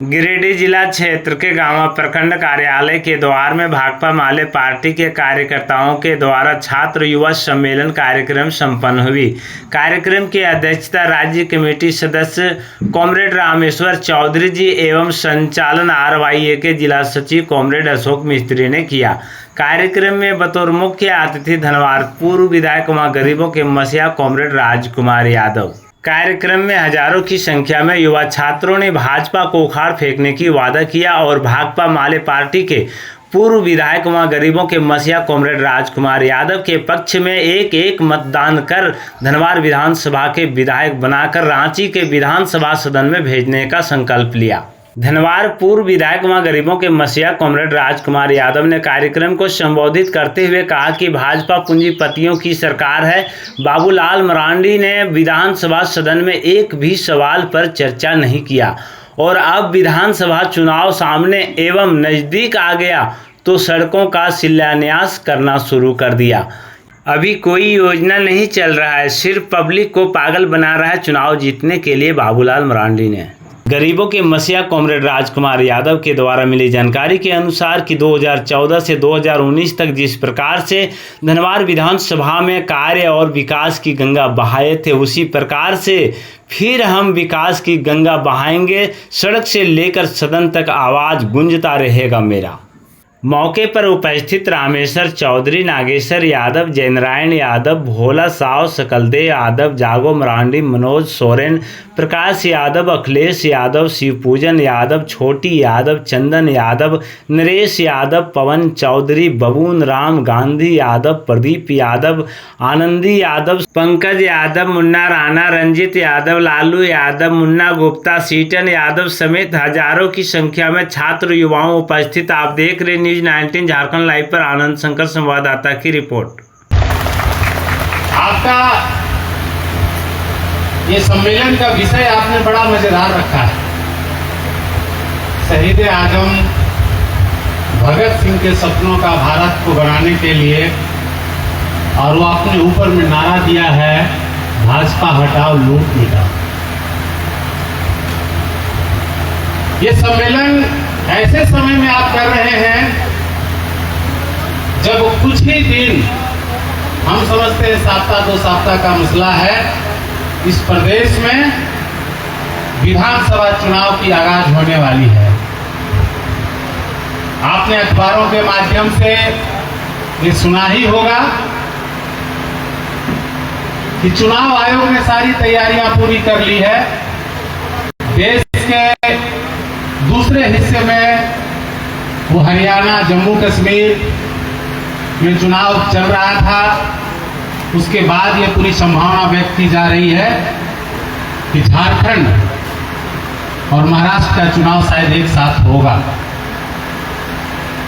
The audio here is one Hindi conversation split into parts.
गिरिडीह जिला क्षेत्र के गांव प्रखंड कार्यालय के द्वार में भाकपा माले पार्टी के कार्यकर्ताओं के द्वारा छात्र युवा सम्मेलन कार्यक्रम संपन्न हुई। कार्यक्रम की अध्यक्षता राज्य कमेटी सदस्य कॉमरेड रामेश्वर चौधरी जी एवं संचालन RYA के जिला सचिव कॉमरेड अशोक मिस्त्री ने किया। कार्यक्रम में बतौर मुख्य अतिथि धनवार पूर्व विधायक व गरीबों के मसीहा कॉमरेड राजकुमार यादव। कार्यक्रम में हजारों की संख्या में युवा छात्रों ने भाजपा को उखाड़ फेंकने की वादा किया और भाकपा माले पार्टी के पूर्व विधायक व गरीबों के मसीहा कॉमरेड राजकुमार यादव के पक्ष में एक मतदान कर धनवार विधानसभा के विधायक बनाकर रांची के विधानसभा सदन में भेजने का संकल्प लिया। धनवार पूर्व विधायक व गरीबों के मसीहा कॉमरेड राजकुमार यादव ने कार्यक्रम को संबोधित करते हुए कहा कि भाजपा पूंजीपतियों की सरकार है। बाबूलाल मरांडी ने विधानसभा सदन में एक भी सवाल पर चर्चा नहीं किया और अब विधानसभा चुनाव सामने एवं नजदीक आ गया तो सड़कों का शिलान्यास करना शुरू कर दिया। अभी कोई योजना नहीं चल रहा है, सिर्फ पब्लिक को पागल बना रहा है चुनाव जीतने के लिए। बाबूलाल मरांडी ने गरीबों के मसीहा कॉमरेड राजकुमार यादव के द्वारा मिली जानकारी के अनुसार कि 2014 से 2019 तक जिस प्रकार से धनवार विधानसभा में कार्य और विकास की गंगा बहाए थे, उसी प्रकार से फिर हम विकास की गंगा बहाएंगे। सड़क से लेकर सदन तक आवाज गूंजता रहेगा मेरा। मौके पर उपस्थित रामेश्वर चौधरी, नागेश्वर यादव, जयनारायण यादव, भोला साव, सकलदेव यादव, जागो मरांडी, मनोज सोरेन, प्रकाश यादव, अखिलेश यादव, शिवपूजन यादव, छोटी यादव, चंदन यादव, नरेश यादव, पवन चौधरी, बबून राम, गांधी यादव, प्रदीप यादव, आनंदी यादव, पंकज यादव, मुन्ना राणा, रंजित यादव, लालू यादव, मुन्ना गुप्ता, सीटन यादव समेत हजारों की संख्या में छात्र युवाओं उपस्थित। आप देख रहे न्यूज 19 झारखंड लाइव पर आनंद शंकर संवाददाता की रिपोर्ट। आपका ये सम्मेलन का विषय आपने बड़ा मजेदार रखा है। शहीद आजम भगत सिंह के सपनों का भारत को बनाने के लिए, और वो अपने ऊपर में नारा दिया है, भाजपा हटाओ लूट मिटाओ। ये सम्मेलन ऐसे समय में आप कर रहे हैं जब कुछ ही दिन, हम समझते हैं सप्ताह 2 सप्ताह का मसला है, इस प्रदेश में विधानसभा चुनाव की आगाज होने वाली है। आपने अखबारों के माध्यम से ये सुना ही होगा कि चुनाव आयोग ने सारी तैयारियां पूरी कर ली है। देश के दूसरे हिस्से में वो हरियाणा, जम्मू कश्मीर में चुनाव चल रहा था, उसके बाद ये पूरी संभावना व्यक्त की जा रही है कि झारखंड और महाराष्ट्र का चुनाव शायद एक साथ होगा।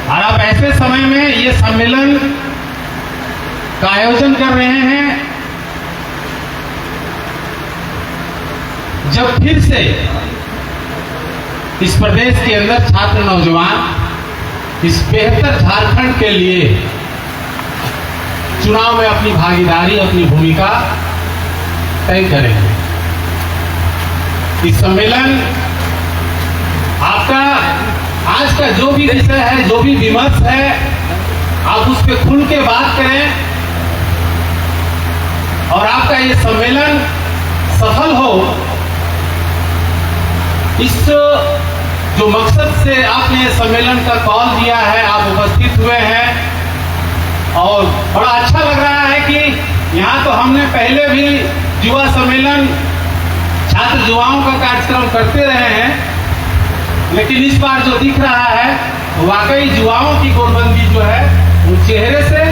और अब ऐसे समय में ये सम्मेलन का आयोजन कर रहे हैं जब फिर से इस प्रदेश के अंदर छात्र नौजवान इस बेहतर झारखंड के लिए चुनाव में अपनी भागीदारी, अपनी भूमिका तय करेंगे। इस सम्मेलन आपका आज का जो भी विषय है, जो भी विमर्श है, आप उस पर खुल के बात करें और आपका ये सम्मेलन सफल हो, इस जो मकसद से आपने सम्मेलन का कॉल दिया है, आप उपस्थित हुए हैं। और बड़ा अच्छा लग रहा है कि यहाँ तो हमने पहले भी युवा सम्मेलन, छात्र युवाओं का कार्यक्रम करते रहे हैं, लेकिन इस बार जो दिख रहा है वाकई युवाओं की गोलबंदी जो है, उन चेहरे से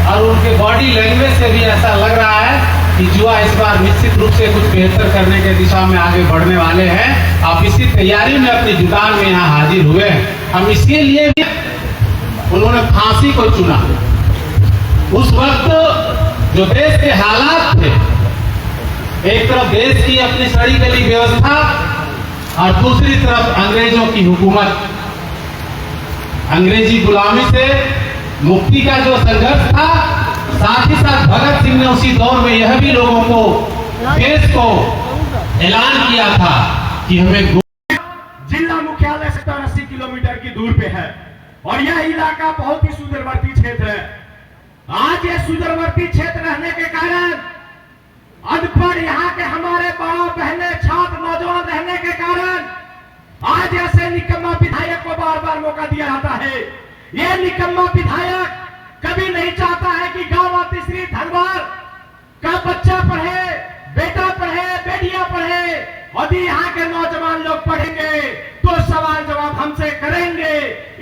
और उनके बॉडी लैंग्वेज से भी ऐसा लग रहा है कि युवा इस बार निश्चित रूप से कुछ बेहतर करने के दिशा में आगे बढ़ने वाले हैं। आप इसी तैयारी में अपनी जुटान में यहाँ हाजिर हुए हैं। हम इसके लिए भी, उन्होंने फांसी को चुना। उस वक्त जो देश के हालात थे, एक तरफ देश की अपनी सड़ी गली व्यवस्था और दूसरी तरफ अंग्रेजों की हुकूमत, अंग्रेजी गुलामी से मुक्ति का जो संघर्ष था, साथ ही साथ भगत सिंह ने उसी दौर में यह भी लोगों को, देश को ऐलान किया था कि हमें जिला मुख्य मुख्यालय से 80 किलोमीटर की दूर पे है और यह इलाका बहुत ही सुदूरवर्ती क्षेत्र है। आज ये सुदूरवर्ती क्षेत्र रहने के कारण अनपढ़ यहाँ के हमारे माँ बहने छात्र नौजवान रहने के कारण आज ऐसे निकम्मा विधायक को बार बार मौका दिया जाता है। ये निकम्मा विधायक कभी नहीं चाहता है कि गांव तीसरी धनवार का बच्चा पढ़े, बेटा पढ़े, बेटियां पढ़े। यदि यहाँ के नौजवान लोग पढ़ेंगे तो सवाल जवाब हमसे करेंगे।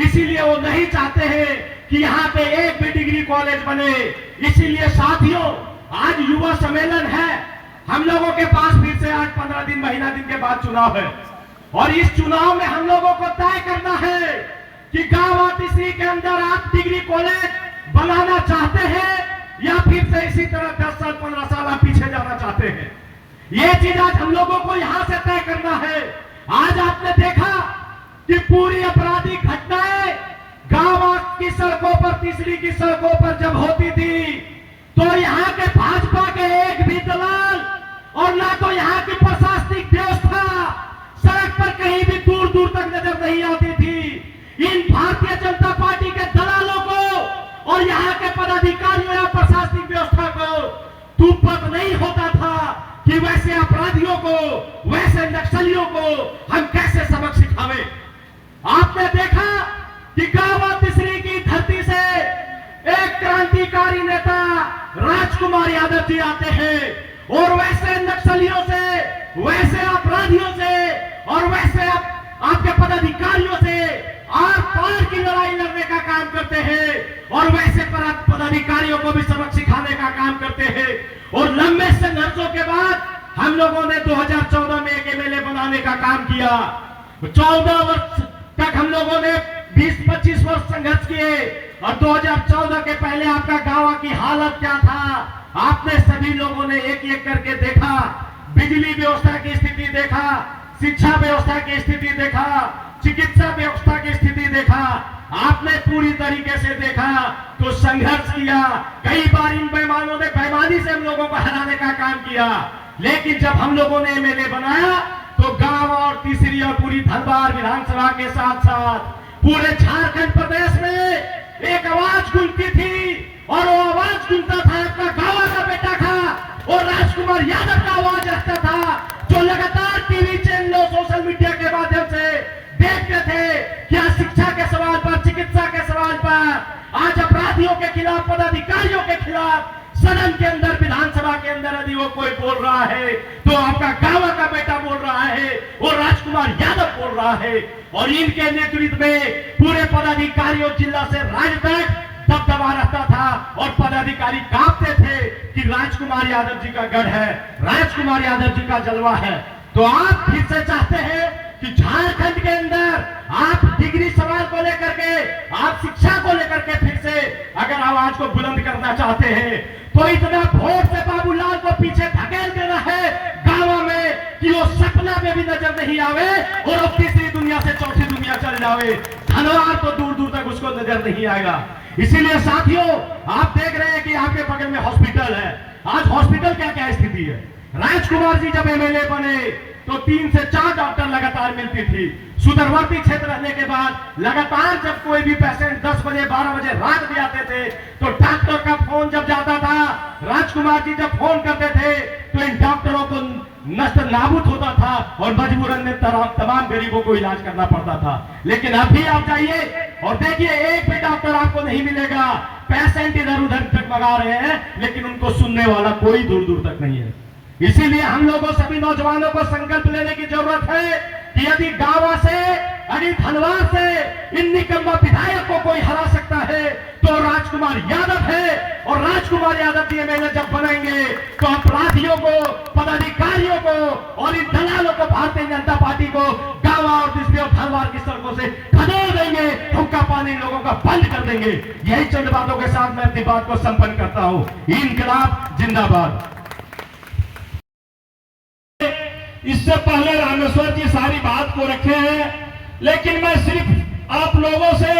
इसीलिए वो नहीं चाहते हैं कि यहाँ पे एक भी डिग्री कॉलेज बने। इसीलिए साथियों, आज युवा सम्मेलन है। हम लोगों के पास फिर से आज 15 दिन महीना दिन के बाद चुनाव है और इस चुनाव में हम लोगों को तय करना है कि गांव तीसरी के अंदर आप डिग्री कॉलेज बनाना चाहते हैं या फिर से इसी तरह 10 साल 15 साल आप पीछे जाना चाहते हैं। ये चीज आज हम लोगों को यहां से तय करना है। आज आपने देखा कि पूरी आपराधिक घटनाएं गांव की सड़कों पर, तीसरी की सड़कों पर जब होती थी तो यहाँ के भाजपा के एक भी दलाल और ना तो यहाँ की प्रशासनिक व्यवस्था सड़क पर कहीं भी दूर दूर तक नजर नहीं आती थी। इन भारतीय जनता पार्टी के दलालों को और यहाँ के पदाधिकारियों या प्रशासनिक व्यवस्था को तुपक नहीं होता था कि वैसे अपराधियों को, वैसे नक्सलियों को हम कैसे सबक सिखावे। आपने देखा कि गांव तीसरी की धरती से एक क्रांतिकारी नेता राजकुमार यादव जी आते हैं और वैसे नक्सलियों से, वैसे अपराधियों से और वैसे आपके पदाधिकारियों से आर पार की लड़ाई लड़ने का काम करते हैं और वैसे पदाधिकारियों को भी सबक सिखाने का काम करते हैं। और लंबे संघर्षों के बाद हम लोगों ने 2014 में एक एमएलए बनाने का काम किया। 14 वर्ष तक हम लोगों ने 20-25 वर्ष संघर्ष किए और 2014 के पहले आपका गांव की हालत क्या था आपने सभी लोगों ने एक एक करके देखा। बिजली व्यवस्था की स्थिति देखा, शिक्षा व्यवस्था की स्थिति देखा, चिकित्सा व्यवस्था की स्थिति देखा। आपने पूरी तरीके से देखा तो संघर्ष किया। कई बार इन बेईमानों ने बेईमानी से हम लोगों को हराने का काम किया, लेकिन जब हम लोगों ने एमएलए बनाया तो गांव और तीसरी और पूरी धनबाद विधानसभा के साथ साथ पूरे झारखंड प्रदेश में एक आवाज गूंजती थी और वो आवाज गूंजता था आपका गांव का बेटा था और राजकुमार यादव का आवाज रखता था, जो लगातार टीवी चैनलों, सोशल मीडिया के माध्यम से देखते थे क्या शिक्षा के सवाल पर, चिकित्सा के सवाल पर, आज अपराधियों के खिलाफ, पदाधिकारियों के खिलाफ सदन के अंदर, विधानसभा के अंदर यदि वो कोई बोल रहा है तो आपका गांव का बेटा बोल रहा है और राजकुमार यादव बोल रहा है। और इनके नेतृत्व में पूरे पदाधिकारियों जिला से राज्य तक दबदबा रहता था और पदाधिकारी कांपते थे कि राजकुमार यादव जी का गढ़ है, राजकुमार यादव जी का जलवा है। तो आप फिर से चाहते हैं कि झारखंड के अंदर आप डिग्री सवाल को लेकर के, आप शिक्षा को लेकर के फिर से अगर आवाज को बुलंद करना चाहते हैं तो इतना वोट से बाबूलाल को पीछे धकेल देना है गांव में कि वो सपना में भी नजर नहीं आवे और अब तीसरी दुनिया से चौथी दुनिया चल जावे। धनवार तो दूर दूर तक उसको नजर नहीं आएगा। इसीलिए साथियों, आप देख रहे हैं कि आपके बगल में हॉस्पिटल है। आज हॉस्पिटल क्या क्या स्थिति है। राजकुमार जी जब एमएलए बने तो 3 से 4 डॉक्टर लगातार मिलती थी। सुदूरवर्ती क्षेत्र रहने के बाद लगातार जब कोई भी पेशेंट 10 बजे 12 बजे रात भी आते थे तो डॉक्टर का फोन जब जाता था, राजकुमार जी जब फोन करते थे तो इन डॉक्टरों को नष्ट नाबूद होता था और मजबूरन में तमाम गरीबों को इलाज करना पड़ता था। लेकिन अभी आप जाइए और देखिए एक भी डॉक्टर आपको नहीं मिलेगा। पेशेंट इधर उधर डगमगा रहे हैं लेकिन उनको सुनने वाला कोई दूर दूर तक नहीं है। इसीलिए हम लोगों सभी नौजवानों को संकल्प लेने की जरूरत है कि यदि गांव से, यदि धनवार से इन निकम्मा विधायक को कोई हरा सकता है तो राजकुमार यादव है। और राजकुमार यादव जी एमएलए जब बनेंगे तो अपराधियों को, पदाधिकारियों को और इन दलालों को, भारतीय जनता पार्टी को गांव और तीसरी और धनवार की सड़कों से खदेड़ देंगे, हुक्का पानी लोगों का बंद कर देंगे। यही चंद बातों के साथ मैं अपनी बात को संपन्न करता हूं। इनकलाब जिंदाबाद। इससे पहले रामेश्वर जी सारी बात को रखे हैं, लेकिन मैं सिर्फ आप लोगों से,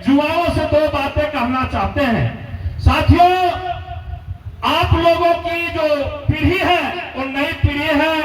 युवाओं से 2 बातें कहना चाहते हैं। साथियों, आप लोगों की जो पीढ़ी है वो नई पीढ़ी है।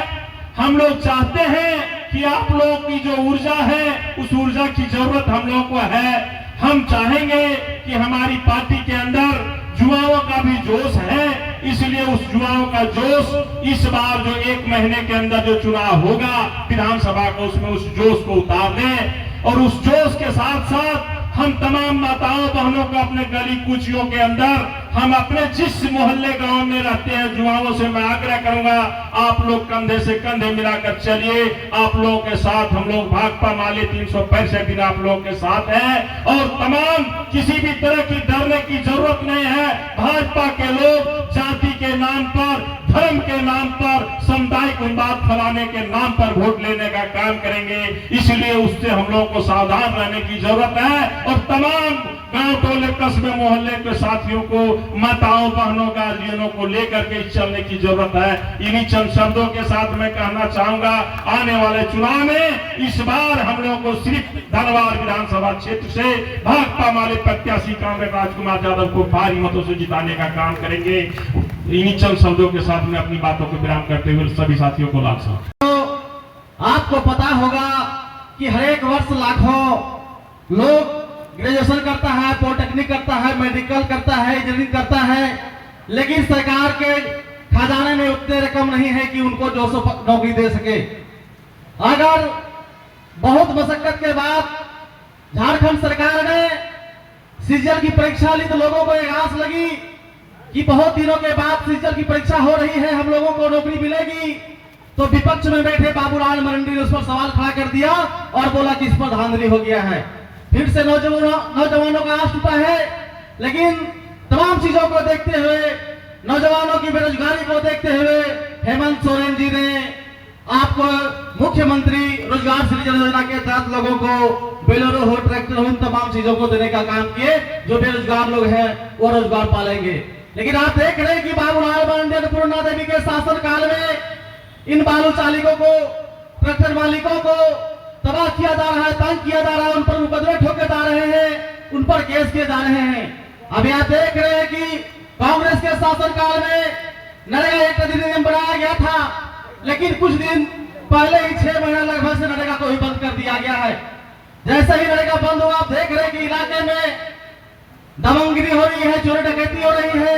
हम लोग चाहते हैं कि आप लोग की जो ऊर्जा है उस ऊर्जा की जरूरत हम लोग को है। हम चाहेंगे कि हमारी पार्टी के अंदर युवाओं का भी जोश है, इसलिए उस युवाओं का जोश इस बार जो 1 महीने के अंदर जो चुनाव होगा विधानसभा का, उसमें उस जोश को उतार दें। और उस जोश के साथ साथ हम तमाम माताओं बहनों को अपने गली कूचियों के अंदर, हम अपने जिस मोहल्ले गांव में रहते हैं युवाओं से मैं आग्रह करूंगा, आप लोग कंधे से कंधे मिलाकर चलिए। आप लोगों के साथ हम लोग भाकपा माले 365 दिन आप लोगों के साथ हैं और तमाम किसी भी तरह की डरने की जरूरत नहीं है। भाजपा के लोग जाति के नाम पर, धर्म के नाम पर, सामुदायिक उन्माद फैलाने के नाम पर वोट लेने का काम करेंगे, इसलिए उससे हम लोगों को सावधान रहने की जरूरत है। और तमाम गांव टोले कस्बे मोहल्ले के साथियों को, माताओं बहनों गार्जियनों को लेकर के चलने की जरूरत है। इन्हीं चंद शब्दों के साथ मैं कहना चाहूंगा, आने वाले चुनाव में इस बार हम लोगों को सिर्फ धनबाद विधानसभा क्षेत्र से भाकपा माले प्रत्याशी कामरेड राजकुमार यादव को भारी मतों से जिताने का काम करेंगे। इन्हीं चंद शब्दों के साथ मैं अपनी बातों को विराम करते हुए सभी साथियों को लाभ सा। आपको पता होगा कि हर एक वर्ष लाखों लोग ग्रेजुएशन करता है, पॉलिटेक्निक करता है, मेडिकल करता है, इंजीनियरिंग करता है, लेकिन सरकार के खजाने में उतने रकम नहीं है कि उनको 200 नौकरी दे सके। अगर बहुत मशक्कत के बाद झारखंड सरकार ने सीजल की परीक्षा ली तो लोगों को एक आस लगी कि बहुत दिनों के बाद सीजल की परीक्षा हो रही है, हम लोगों को नौकरी मिलेगी। तो विपक्ष में बैठे बाबूलाल मरंडी ने उस पर सवाल खड़ा कर दिया और बोला कि इस पर धांधली हो गया है। फिर से नौजवानों का आस टूटा है। लेकिन तमाम चीजों को देखते हुए, नौजवानों की बेरोजगारी को देखते हुए हेमंत सोरेन जी ने आपको मुख्यमंत्री रोजगार सृजन योजना के तहत लोगों को बेलोरो हो, ट्रैक्टर हो, इन तमाम चीजों को देने का काम किए। जो बेरोजगार लोग हैं वो रोजगार पालेंगे। लेकिन आप देख रहे हैं कि बाबूलाल मरंडी, अन्नपूर्णा देवी के शासन काल में इन बालू चालिकों को, ट्रैक्टर मालिकों को तबाह किया जा रहा है, तंग किया जा रहा है, उन पर मुकदमे ठोके जा रहे हैं, उन पर केस किए जा रहे हैं। अभी आप देख रहे हैं कि कांग्रेस के शासनकाल में नरेगा एक अधिनियम बनाया गया था, लेकिन कुछ दिन पहले ही 6 महीना लगभग से नरेगा को ही बंद कर दिया गया है। जैसे ही नरेगा बंद हुआ, आप देख रहे हैं कि इलाके में दबंगगिरी हो रही है, चोरी डकैती हो रही है।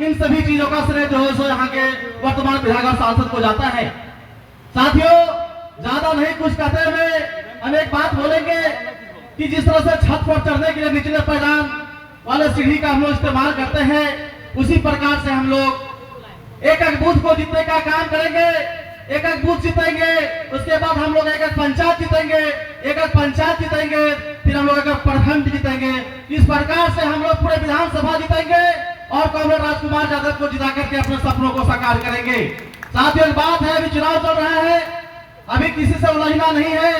इन सभी चीजों का श्रेय जो है सो यहाँ के वर्तमान विधायक सांसद को जाता है। साथियों, ज्यादा नहीं कुछ कहते हुए हम एक बात बोलेंगे कि जिस तरह से छत पर चढ़ने के लिए निचले पैदान वाले सीढ़ी का हम लोग इस्तेमाल करते हैं, उसी प्रकार से हम लोग एक एक बूथ को जीतने का काम करेंगे। एक एक बूथ जीतेंगे, उसके बाद हम लोग एक एक पंचायत जीतेंगे, एक एक पंचायत जीतेंगे, फिर हम लोग एक एक प्रखंड जीतेंगे। इस प्रकार से हम लोग पूरे विधानसभा जीतेंगे और कामरेड राजकुमार यादव को जिता करके अपने सपनों को साकार करेंगे। साथियों, एक बात है, अभी चुनाव चल रहा है, अभी किसी से उलझना नहीं है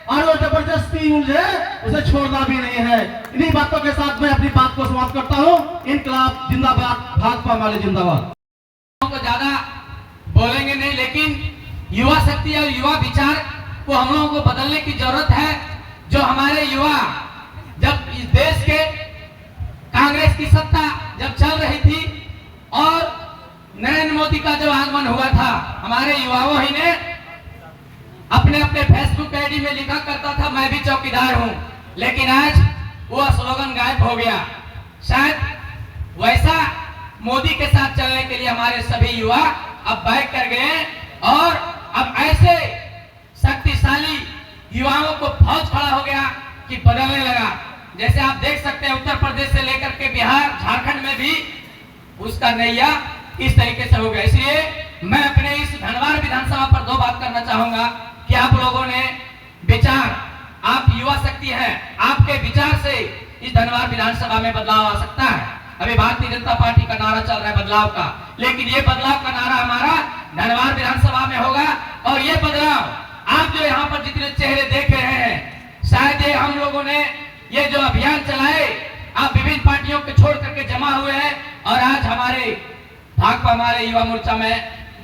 और वो जबरदस्ती उलझे उसे छोड़ना भी नहीं है। इन्हीं बातों के साथ मैं अपनी बात को समाप्त करता हूँ। इनकलाब जिंदाबाद, भाकपा माले जिंदाबाद। को ज्यादा बोलेंगे नहीं, लेकिन युवा शक्ति और युवा विचार को हम लोगों को बदलने की जरूरत है। जो हमारे युवा, जब इस देश के कांग्रेस की सत्ता जब चल रही थी और नरेंद्र मोदी का जब आगमन हुआ था, हमारे युवाओं ही ने अपने अपने फेसबुक आईडी में लिखा करता था, मैं भी चौकीदार हूं। लेकिन आज वो स्लोगन गायब हो गया। शायद वैसा मोदी के साथ चलने के लिए हमारे सभी युवा अब बैक कर गए और अब ऐसे शक्तिशाली युवाओं को फौज खड़ा हो गया कि बदलने लगा। जैसे आप देख सकते हैं, उत्तर प्रदेश से लेकर के बिहार, झारखंड में भी उसका नैया इस तरीके से हो गया। इसलिए मैं अपने इस धनबाद विधानसभा पर 2 बात करना चाहूंगा कि आप लोगों ने विचार, आप युवा शक्ति है, आपके विचार से इस धनबाद विधानसभा में बदलाव आ सकता है। अभी भारतीय जनता पार्टी का नारा चल रहा है बदलाव का, लेकिन ये बदलाव का नारा हमारा धनबाद विधानसभा में होगा। और ये बदलाव आप जो यहाँ पर जितने चेहरे देख रहे हैं, शायद ये हम लोगों ने ये जो अभियान चलाए, आप विभिन्न पार्टियों के छोड़ करके जमा हुए हैं और आज हमारे भाकपा हमारे युवा मोर्चा में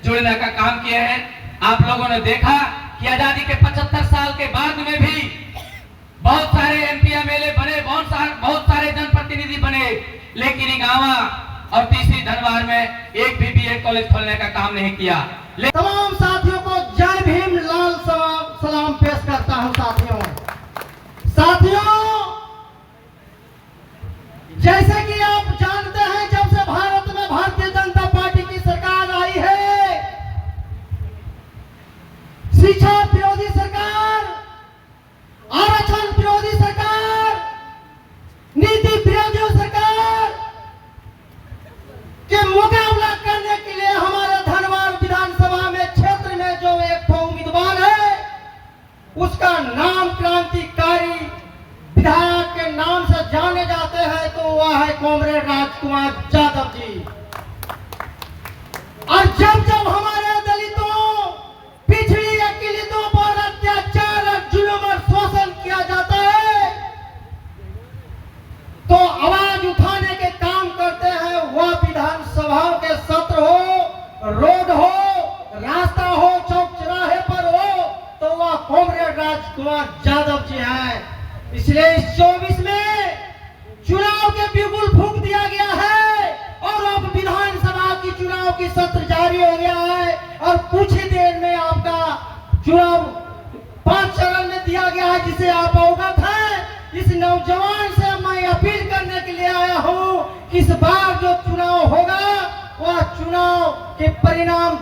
जुड़ने का काम किए हैं। आप लोगों ने देखा कि आजादी के 75 साल के बाद में भी बहुत सारे एमपी एमएलए बने, बहुत सारे जनप्रतिनिधि बने, लेकिन इगावा और तीसरी धनबाद में एक भी बीएड कॉलेज खोलने का काम नहीं किया। तमाम साथियों को जय भीम, लाल सलाम पेश करता हूं। साथियों, जैसे कि आप जानते हैं, जब से भारत में भारतीय जनता पार्टी की सरकार आई है, शिक्षा विरोधी सरकार, आरक्षण विरोधी सरकार, नीति विरोधी सरकार के मुकाबला करने के लिए हमारे धनबाद विधानसभा में क्षेत्र में जो एक उम्मीदवार है, उसका नाम क्रांतिकारी विधायक के नाम से जाने जाते हैं, तो वह है कॉमरेड राजकुमार यादव जी। और जब जब हमारे दलितों, पिछड़ी अकिलितों पर अत्याचार और जुल्म और शोषण किया जाता है, तो आवाज उठाने के काम करते हैं। वह विधानसभाओं के सत्र हो, रोड हो, रास्ता हो, चौक चौराहे पर हो, तो वह कॉमरेड राजकुमार यादव जी हैं। इसलिए इस 24 में चुनाव के बिगुल फूंक दिया गया है और अब विधानसभा की चुनाव की सत्र जारी हो गया है और कुछ ही देर में आपका चुनाव 5 चरण में दिया गया है, जिसे आप अवगत हैं। इस नौजवान से मैं अपील करने के लिए आया हूं कि इस बार जो चुनाव होगा, वह चुनाव के परिणाम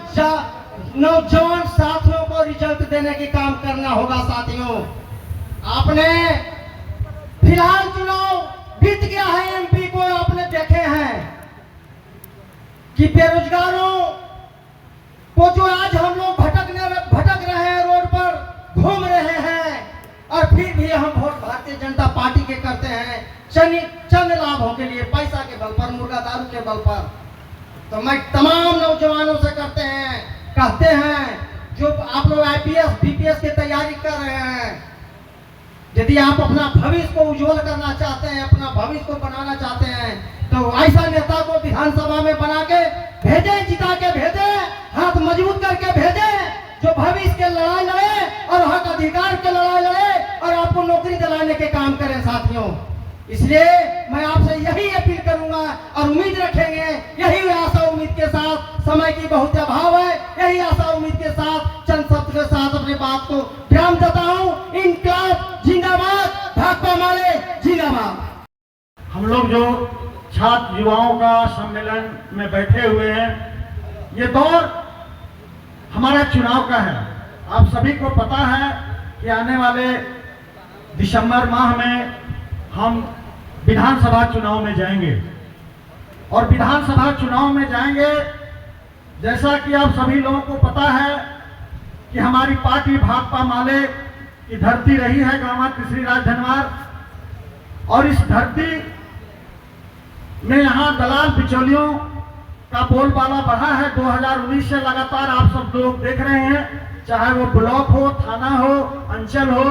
नौजवान साथियों को रिजल्ट देने के काम करना होगा। साथियों, आपने फिलहाल चुनाव बीत गया है, एमपी को आपने देखे हैं कि बेरोजगारों को जो आज हम लोग भटक रहे हैं, रोड पर घूम रहे हैं, और फिर भी हम वोट भारतीय जनता पार्टी के करते हैं चंद लाभों के लिए, पैसा के बल पर, मुर्गा दारू के बल पर। तो मैं तमाम नौजवानों से कहते हैं जो आप लोग आईपीएस बीपीएस की तैयारी कर रहे हैं, यदि आप अपना भविष्य को उज्जवल करना चाहते हैं, अपना भविष्य को बनाना चाहते हैं, तो ऐसा नेता को विधानसभा में बना के भेजें, जिता के भेजें, हाथ मजबूत करके भेजें, जो भविष्य के लड़ाई लड़े और हक अधिकार के लड़ाई लड़े और आपको नौकरी दिलाने के काम करें। साथियों, इसलिए मैं आपसे यही अपील करूंगा और उम्मीद रखेंगे, यही आशा उम्मीद के साथ, समय की बहुत अभाव है, यही आशा उम्मीद के साथ चंद शब्द के साथ अपनी बात को विराम देता हूं। इनकलाब जिंदाबाद, भाकपा माले जिंदाबाद। हम लोग जो छात्र युवाओं का सम्मेलन में बैठे हुए हैं, ये दौर हमारा चुनाव का है। आप सभी को पता है कि आने वाले दिसंबर माह में हम विधानसभा चुनाव में जाएंगे, और विधानसभा चुनाव में जाएंगे, जैसा कि आप सभी लोगों को पता है कि हमारी पार्टी भाकपा माले की धरती रही है गांव तीसरी राज धनबाद, और इस धरती में यहाँ दलाल बिचौलियों का बोलबाला बढ़ा है। 2019 से लगातार आप सब लोग देख रहे हैं, चाहे वो ब्लॉक हो, थाना हो, अंचल हो,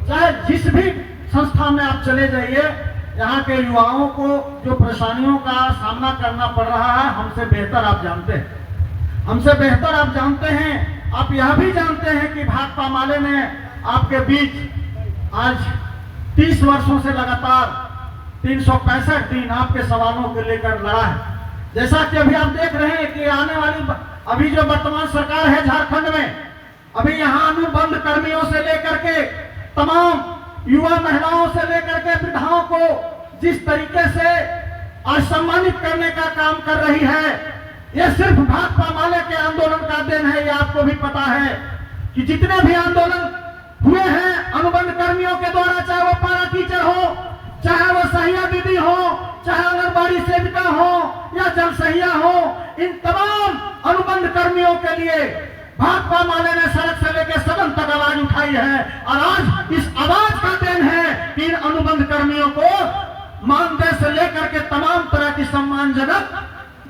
चाहे जिस भी संस्था में आप चले जाइए, यहाँ के युवाओं को जो परेशानियों का सामना करना पड़ रहा है, हमसे बेहतर आप जानते हैं। हमसे बेहतर आप जानते हैं। आप यह भी जानते हैं कि भाकपा माले ने आपके बीच आज 30 वर्षों से लगातार 365 दिन आपके सवालों को लेकर लड़ा है। जैसा कि अभी आप देख रहे हैं कि आने वाली अभी जो वर्तमान सरकार है झारखंड में, अभी यहाँ अनुबंध कर्मियों से लेकर के तमाम युवा महिलाओं से लेकर के वृद्धाओं को जिस तरीके से असम्मानित करने का काम कर रही है, यह सिर्फ भाकपा माले के आंदोलन का देन है। यह आपको भी पता है कि जितने भी आंदोलन हुए हैं अनुबंध कर्मियों के द्वारा, चाहे वो पारा टीचर हो, चाहे वो सहिया दीदी हो, चाहे आंगनबाड़ी सेविका हो या जल सहिया हो, इन तमाम अनुबंध कर्मियों के लिए भाकपा माले ने सड़क से लेकर सदन तक आवाज उठाई है। और आज इस आवाज का देन है कि इन अनुबंध कर्मियों को मानदेय से लेकर के तमाम तरह की सम्मानजनक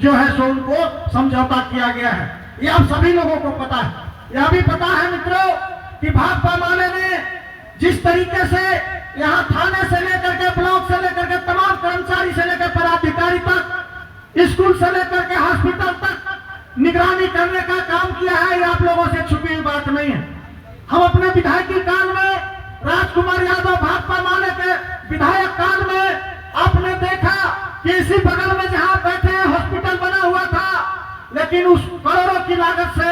जो है सो उनको समझौता किया गया है। ये आप सभी लोगों को पता है। यह भी पता है मित्रों कि भाकपा माले ने जिस तरीके से यहाँ थाने से लेकर के, ब्लॉक से लेकर के, तमाम कर्मचारी से लेकर पदाधिकारी तक, स्कूल से लेकर के हॉस्पिटल तक निगरानी करने का काम किया है, ये आप लोगों से छुपी हुई बात नहीं है। हम अपने विधायकी काल में, राजकुमार यादव भाकपा माले के विधायक काल में आपने देखा कि इसी बगल में जहां बैठे हैं हॉस्पिटल बना हुआ था, लेकिन उस करोड़ों की लागत से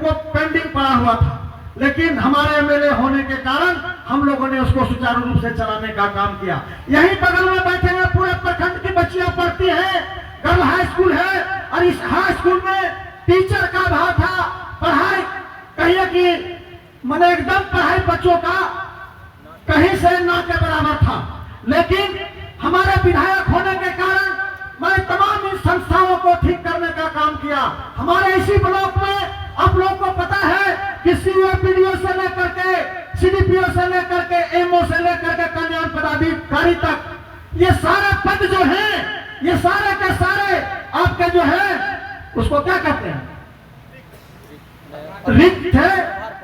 वो पेंडिंग पड़ा हुआ था। लेकिन लेकिन हमारे एमएलए होने के कारण हम लोगों ने उसको सुचारू रूप से चलाने का काम किया। यहीं बगल में बैठे हैं पूरे प्रखंड की बच्चियां पढ़ती हैं, गर्ल हाई स्कूल है, और इस हाई स्कूल में टीचर का अभाव था। पढ़ाई कहिए कि मैंने एकदम पढ़ाई बच्चों का कहीं से ना के बराबर था, लेकिन हमारे विधायक होने के कारण मैं तमाम इन संस्थाओं को ठीक करने का काम किया। हमारे इसी ब्लॉक में आप लोगों को पता है कि सीओपीडीओ से लेकर के सीडीपीओ से लेकर के एमओ से लेकर के कल्याण पदाधिकारी तक ये सारे पद जो हैं, ये सारे के सारे आपके जो है उसको क्या कहते हैं, रिक्त थे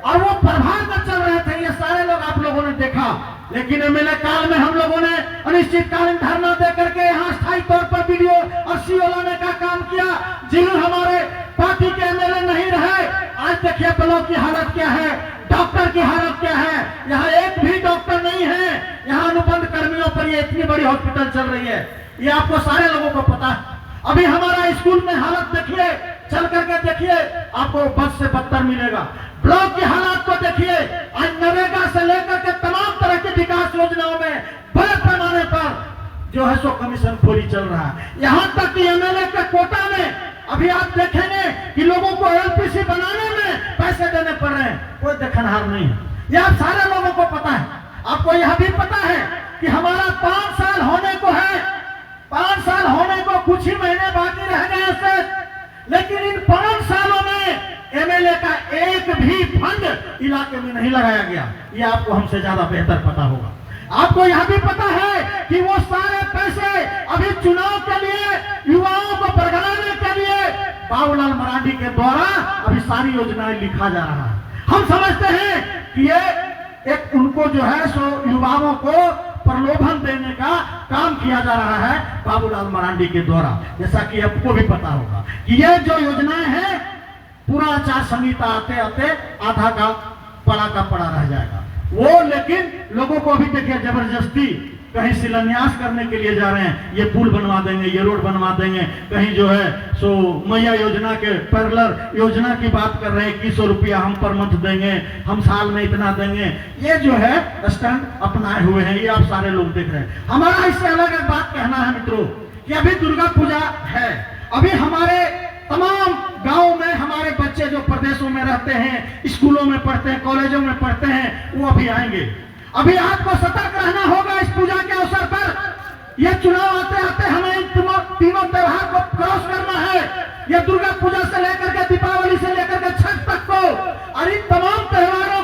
और वो प्रभाव में चल रहे थे। ये सारे लोग आप लोगों ने देखा, लेकिन एमएलए काल में हम लोगों ने अनिश्चितकालीन धरना देकर के यहाँ स्थायी तौर पर वीडियो और सीओ लाने का काम किया। जिन्होंने हमारे पार्टी के एमएलए नहीं रहे, आज देखिए ब्लॉक की हालत क्या है, डॉक्टर की हालत क्या है। यहाँ एक भी डॉक्टर नहीं है, यहाँ अनुबंध कर्मियों पर ये इतनी बड़ी हॉस्पिटल चल रही है, ये आपको सारे लोगों को पता है। अभी हमारा स्कूल में हालत देखिए, चल करके देखिए, आपको बद से बदतर मिलेगा। ब्लॉक की हालात को देखिए, आज नरेगा से लेकर के तमाम तरह की विकास योजनाओं में बड़े पैमाने पर जो है सो कमीशन खोरी चल रहा है। यहाँ तक कि एमएलए के कोटा में अभी आप देखेंगे कि लोगों को एलपीसी बनाने में पैसे देने पड़ रहे हैं, कोई देखनहार नहीं है। यह आप सारे लोगों को पता है। आपको यह भी पता है कि हमारा 5 साल होने को है, 5 साल होने को कुछ ही महीने बाकी रह गए से, लेकिन इन 5 सालों में एमएलए का एक भी फंड इलाके में नहीं लगाया गया। ये आपको हमसे ज्यादा बेहतर पता होगा। आपको यह भी पता है कि वो सारे पैसे अभी चुनाव के लिए, युवाओं को बरगलाने के लिए बाबूलाल मरांडी के द्वारा अभी सारी योजनाएं लिखा जा रहा है। हम समझते हैं कि ये एक उनको जो है सो युवाओं को प्रलोभन देने का काम किया जा रहा है बाबूलाल मरांडी के द्वारा। जैसा कि आपको भी पता होगा कि ये जो योजनाएं हैं, पूरा आचार संहिता आते आते आधा का पड़ा रह जाएगा वो। लेकिन लोगों को अभी देखिए जबरदस्ती कहीं शिलान्यास करने के लिए जा रहे हैं, ये पुल बनवा देंगे, ये रोड बनवा देंगे, कहीं जो है सो मैया योजना के पैरेलल योजना की बात कर रहे हैं, 2100 रुपया हम पर मंथ देंगे, हम साल में इतना देंगे। ये जो है स्टैंड अपनाए हुए हैं, ये आप सारे लोग देख रहे हैं। हमारा इससे अलग एक बात कहना है मित्रों कि अभी दुर्गा पूजा है, अभी हमारे तमाम गांव में हमारे बच्चे जो प्रदेशों में रहते हैं, स्कूलों में पढ़ते हैं, कॉलेजों में पढ़ते हैं, वो अभी आएंगे। अभी आपको सतर्क रहना होगा इस पूजा के अवसर पर। यह चुनाव आते आते हमें इन तीनों त्योहार को क्रॉस करना है। यह दुर्गा पूजा से लेकर के दीपावली से लेकर के छठ तक को, और इन तमाम त्योहारों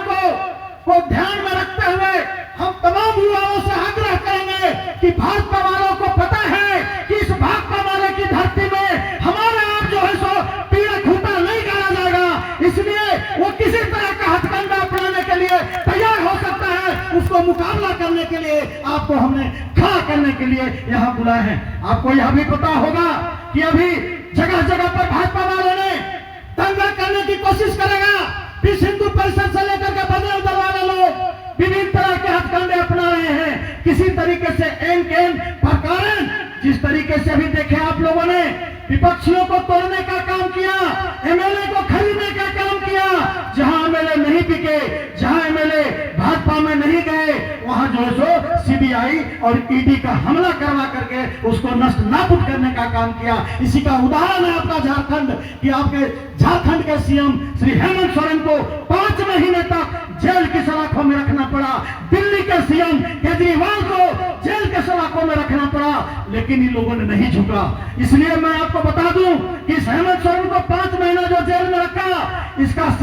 को ध्यान में रखते हुए हम तमाम युवाओं से आग्रह करेंगे कि भाजपा वालों को पता है कि इस भाजपा वाले की धरती में हमारे आप जो है सो पीड़ा खूंटा नहीं गाड़ा जाएगा, इसलिए वो किसी तरह का हथकंडा अपनाने के लिए तैयार हो सकता है। उसको मुकाबला करने के लिए आपको हमने खड़ा करने के लिए यहाँ बुलाए हैं। आपको यह भी पता होगा कि अभी जगह जगह पर भाजपा वालों ने दंगा करने की कोशिश करेगा। विश्व हिंदू परिषद से लेकर के बजरंग दल वाले लोग विभिन्न तरह के हथकंडे अपना रहे हैं, किसी तरीके से एन प्रकार जिस तरीके से अभी देखे आप लोगों ने विपक्षियों को तोड़ने का काम किया, एमएलए को खरीदने का काम किया। जहां एमएलए नहीं बिके, जहां एमएलए भाजपा में नहीं गए, वहां जो है सो सीबीआई और ईडी का हमला करवा करके उसको नष्ट नाबूद करने का काम किया। इसी का उदाहरण है आपका झारखंड कि आपके झारखंड के सीएम श्री हेमंत सोरेन को 5 महीने तक जेल की सलाखों में रखना पड़ा, दिल्ली के सीएम केजरीवाल को जेल के सलाखों में रखना पड़ा, लेकिन इन लोगों ने नहीं झुका। इसलिए मैं आपको बता दूं कि हेमंत सोरेन को 5 महीना जो जेल में रखा, इसका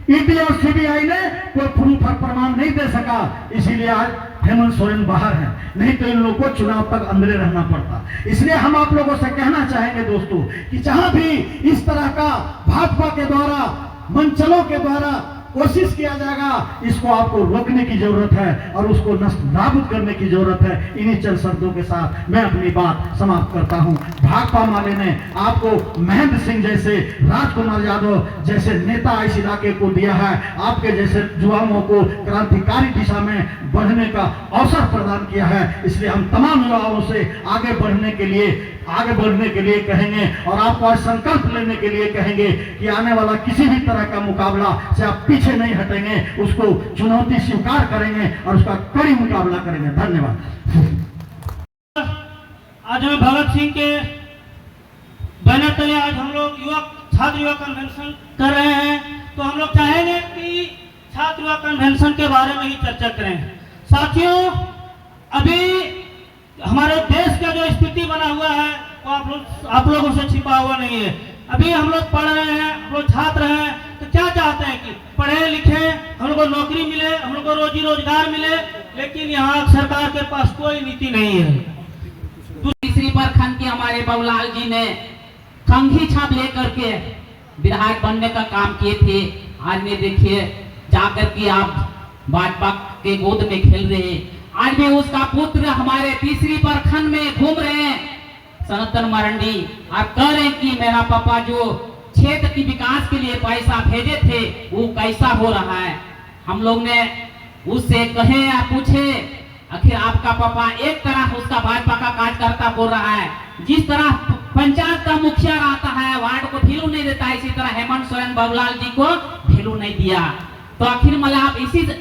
ईडी और सीबीआई ने कोई प्रूफ और प्रमाण नहीं दे सका, इसीलिए आज हेमंत सोरेन बाहर है, नहीं तो इन लोगों को चुनाव तक अंदर रहना पड़ता। इसलिए हम आप लोगों से कहना चाहेंगे दोस्तों कि जहां भी इस तरह का भाजपा के द्वारा, मंचलों के द्वारा कोशिश किया जाएगा, इसको आपको रोकने की जरूरत है और उसको नष्ट नाबूद करने की जरूरत है। इन्हीं चंद शब्दों के साथ मैं अपनी बात समाप्त करता हूं। भाकपा माले ने आपको महेंद्र सिंह जैसे, राजकुमार यादव जैसे नेता इस इलाके को दिया है, आपके जैसे युवाओं को क्रांतिकारी दिशा में बढ़ने का अवसर प्रदान किया है। इसलिए हम तमाम युवाओं से आगे बढ़ने के लिए कहेंगे और आपको आज संकल्प लेने के लिए कहेंगे कि आने वाला किसी भी तरह का मुकाबला से आप पीछे पीछे नहीं हटेंगे, उसको चुनौती स्वीकार करेंगे और उसका कड़ी मुकाबला करेंगे। धन्यवाद। आज हम भगत सिंह के बैनर तले आज हम लोग छात्र युवा कन्वेंशन कर रहे हैं, तो हम लोग चाहेंगे कि छात्र युवा कन्वेंशन के बारे में ही चर्चा करें। साथियों, अभी हमारे देश का जो स्थिति बना हुआ है वो आप लोगों से छिपा हुआ नहीं है। अभी हम लोग पढ़ रहे हैं, हम लोग छात्र हैं, तो क्या चाहते हैं कि पढ़े लिखे, हम लोग को नौकरी मिले, हम लोग को रोजी रोजगार मिले, लेकिन यहाँ सरकार के पास कोई नीति नहीं है। तीसरी प्रखंड के हमारे बाबूलाल जी ने कंघी छाप लेकर के विधायक बनने का काम किए थे। आज में देखिए जाकर के आप भाजपा के गोद में खेल रहे हैं। आज भी उसका पुत्र हमारे तीसरी प्रखंड में घूम रहे हैं, सनातन मरंडी, और कह रहे हैं कि मेरा पापा जो क्षेत्र की विकास के लिए पैसा भेजे थे वो कैसा हो रहा है। हम लोग ने उससे कहे या पूछे, आखिर आपका पापा एक तरह उसका भाजपा का कार्यकर्ता बोल रहा है, जिस तरह पंचायत का मुखिया रहता है, वार्ड को वैल्यू नहीं देता, इसी तरह हेमंत सोरेन बाबूलाल जी को वैल्यू नहीं दिया। तो आखिर मतलब आप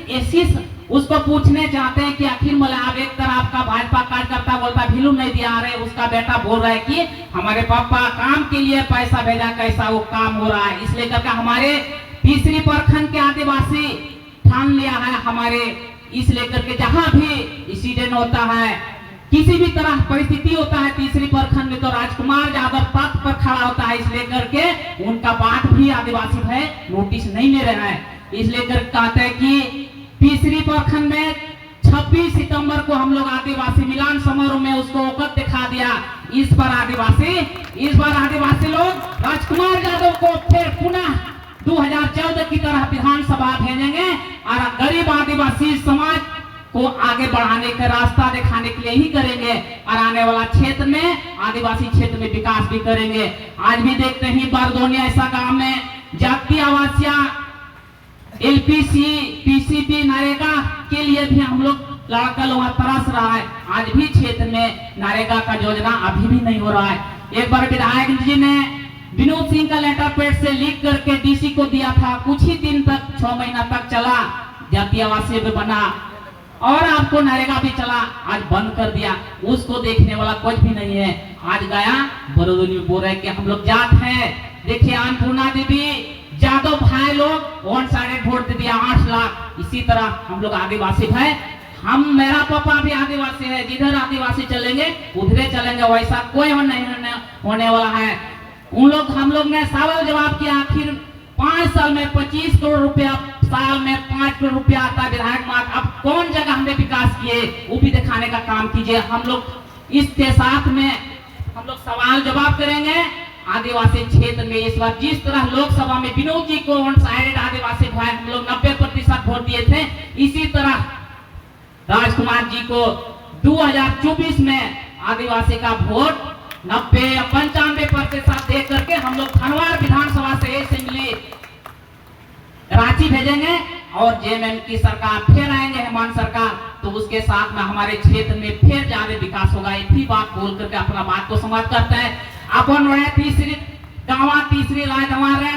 इसी उसको पूछने चाहते हैं कि आखिर मतलब आप एक तरह आपका भाजपा कार्यकर्ता बोलता वैल्यू नहीं दिया रहे, उसका बेटा बोल रहा है कि हमारे पापा काम के लिए पैसा भेजा, कैसा वो काम हो रहा है। इसलिए करके हमारे तीसरी प्रखंड के आदिवासी ठान लिया है हमारे, इसलिए करके जहां भी इंसिडेंट होता है, किसी भी तरह परिस्थिति होता है तीसरी प्रखंड में, तो राजकुमार यादव पथ पर खड़ा होता है। इसलिए करके उनका बात भी आदिवासी भाई नोटिस नहीं ले रहा है। इसलिए करके कहते हैं कि तीसरी प्रखंड में 26 सितंबर को हम लोग आदिवासी मिलान समारोह में उसको औकात दिखा दिया। इस बार आदिवासी लोग राजकुमार यादव को फिर पुनः 2014 की तरह विधानसभा भेजेंगे और गरीब आदिवासी समाज को आगे बढ़ाने का रास्ता दिखाने के लिए ही करेंगे, और आने वाला क्षेत्र में आदिवासी क्षेत्र में विकास भी करेंगे। आज भी देखते हैं बरदोनिया ऐसा गांव में जातीय आवासीय LPC, PCP, नरेगा के लिए भी हम लोग लड़का लोग तरस रहा है। आज भी क्षेत्र में नरेगा का योजना अभी भी नहीं हो रहा है। एक बार विधायक जी ने विनोद सिंह का लेटर पैड से लीक करके DC को दिया था, कुछ ही दिन तक 6 महीना तक चला, जातीय आवासीय भी बना और आपको नरेगा भी चला, आज बंद कर दिया। उसको देखने वाला कुछ भी नहीं है। आज गया बरौनी में बोल रहे कि हम लोग जाट हैं। देखिए अन्नपूर्णा देवी यादव भाई लोग वन साइडेड वोट दे दिया 8 लाख। इसी तरह हम लोग आदिवासी भाई, मेरा पापा भी आदिवासी है, जिधर आदिवासी चलेंगे उधरे चलेंगे, वैसा कोई नहीं होने वाला है। हम लोग ने सवाल जवाब किया, आखिर 5 साल में 25 करोड़ रुपया, साल में 5 करोड़ रुपया आता है विधायक मार्ग, अब कौन जगह हमने विकास किए वो भी दिखाने का काम कीजिए। हम लोग इसके साथ में हम लोग सवाल जवाब करेंगे। आदिवासी क्षेत्र में इस बार जिस तरह लोकसभा में विनोद जी को वन साइडेड आदिवासी भाई हम लोग 90% वोट दिए थे, इसी तरह राजकुमार जी को 2024 में आदिवासी का वोट 90 या 95% दे करके हम लोग धनवार विधानसभा से असेंबली रांची भेजेंगे और जेएमएम की सरकार फिर आएंगे, हेमंत सरकार, तो उसके साथ में हमारे क्षेत्र में फिर ज्यादा विकास होगा। एक ही बात बोल करके अपना बात को समाप्त करते हैं। अपन तीसरी गाँव तीसरी राय हमारे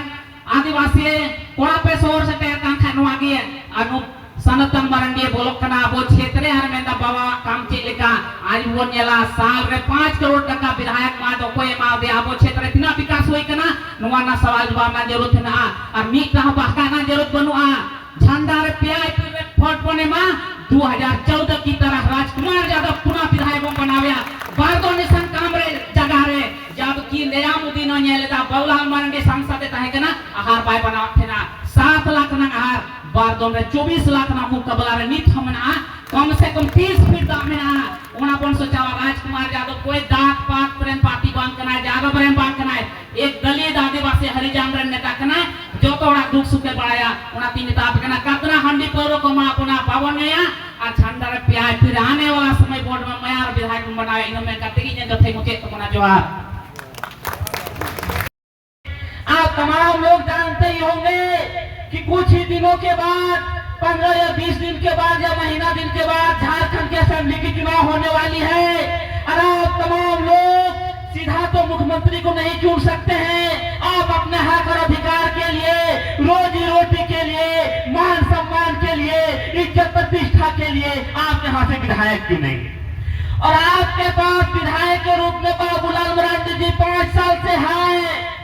आदिवासी कोड़ा पे शोर से खानवागी अनु सनातन मरंडी बोलो कना वो क्षेत्र हर में बाबा काम चलेगा। आज वो नेला साल रे 5 करोड़ टका विधायक मा दो कोई मा दे वो क्षेत्र इतना विकास होई कना नवाना सवाल जवाब ना जरूरत ना और मीट ना बाका ना जरूरत बनुआ झंडा रे पीआई पे फोट पने मा 2014 की तरह राजकुमार यादव पुनः विधायक बनावे बारदो निशान काम रे जगह रे जबकि निजामुद्दीन नेलेदा बाबूलाल मरंडी सांसद है कना आहार पाए बना फेना 7 लाख ना आहार बारदो रे 24 लाख ना मुकाबला रे नित हमना कम से कम 30 फीट दामना ओना पन सोचावा राजकुमार यादव कोई दात पात प्रेम पार्टी बांध कना यादव प्रेम बांध कना एक दलित आदिवासी हरिजन रे नेता कना जो तोड़ा दुख सुखे बढ़ाया ओना तीन नेता कना कतना हंडी परो को मा अपना पावन नया आ झंडा रे प्याय फिर आने वाला समय बोर्ड में मयार विधायक बनाए इन में कतगी जन थे मुझे तो बना जोहार। आप तमाम लोग जानते ही होंगे कि कुछ ही दिनों के बाद 15 या 20 दिन के बाद या महीना दिन के बाद झारखंड के असेंबली की चुनाव होने वाली है। और आप तमाम लोग सीधा तो मुख्यमंत्री को नहीं चुन सकते हैं, आप अपने हक और अधिकार के लिए, रोजी रोटी के लिए लिए, इज्जत प्रतिष्ठा के लिए आप यहाँ से विधायक चुनेंगे। और आपके पास विधायक के रूप में बाबूलाल मरांडी जी 5 साल से हैं।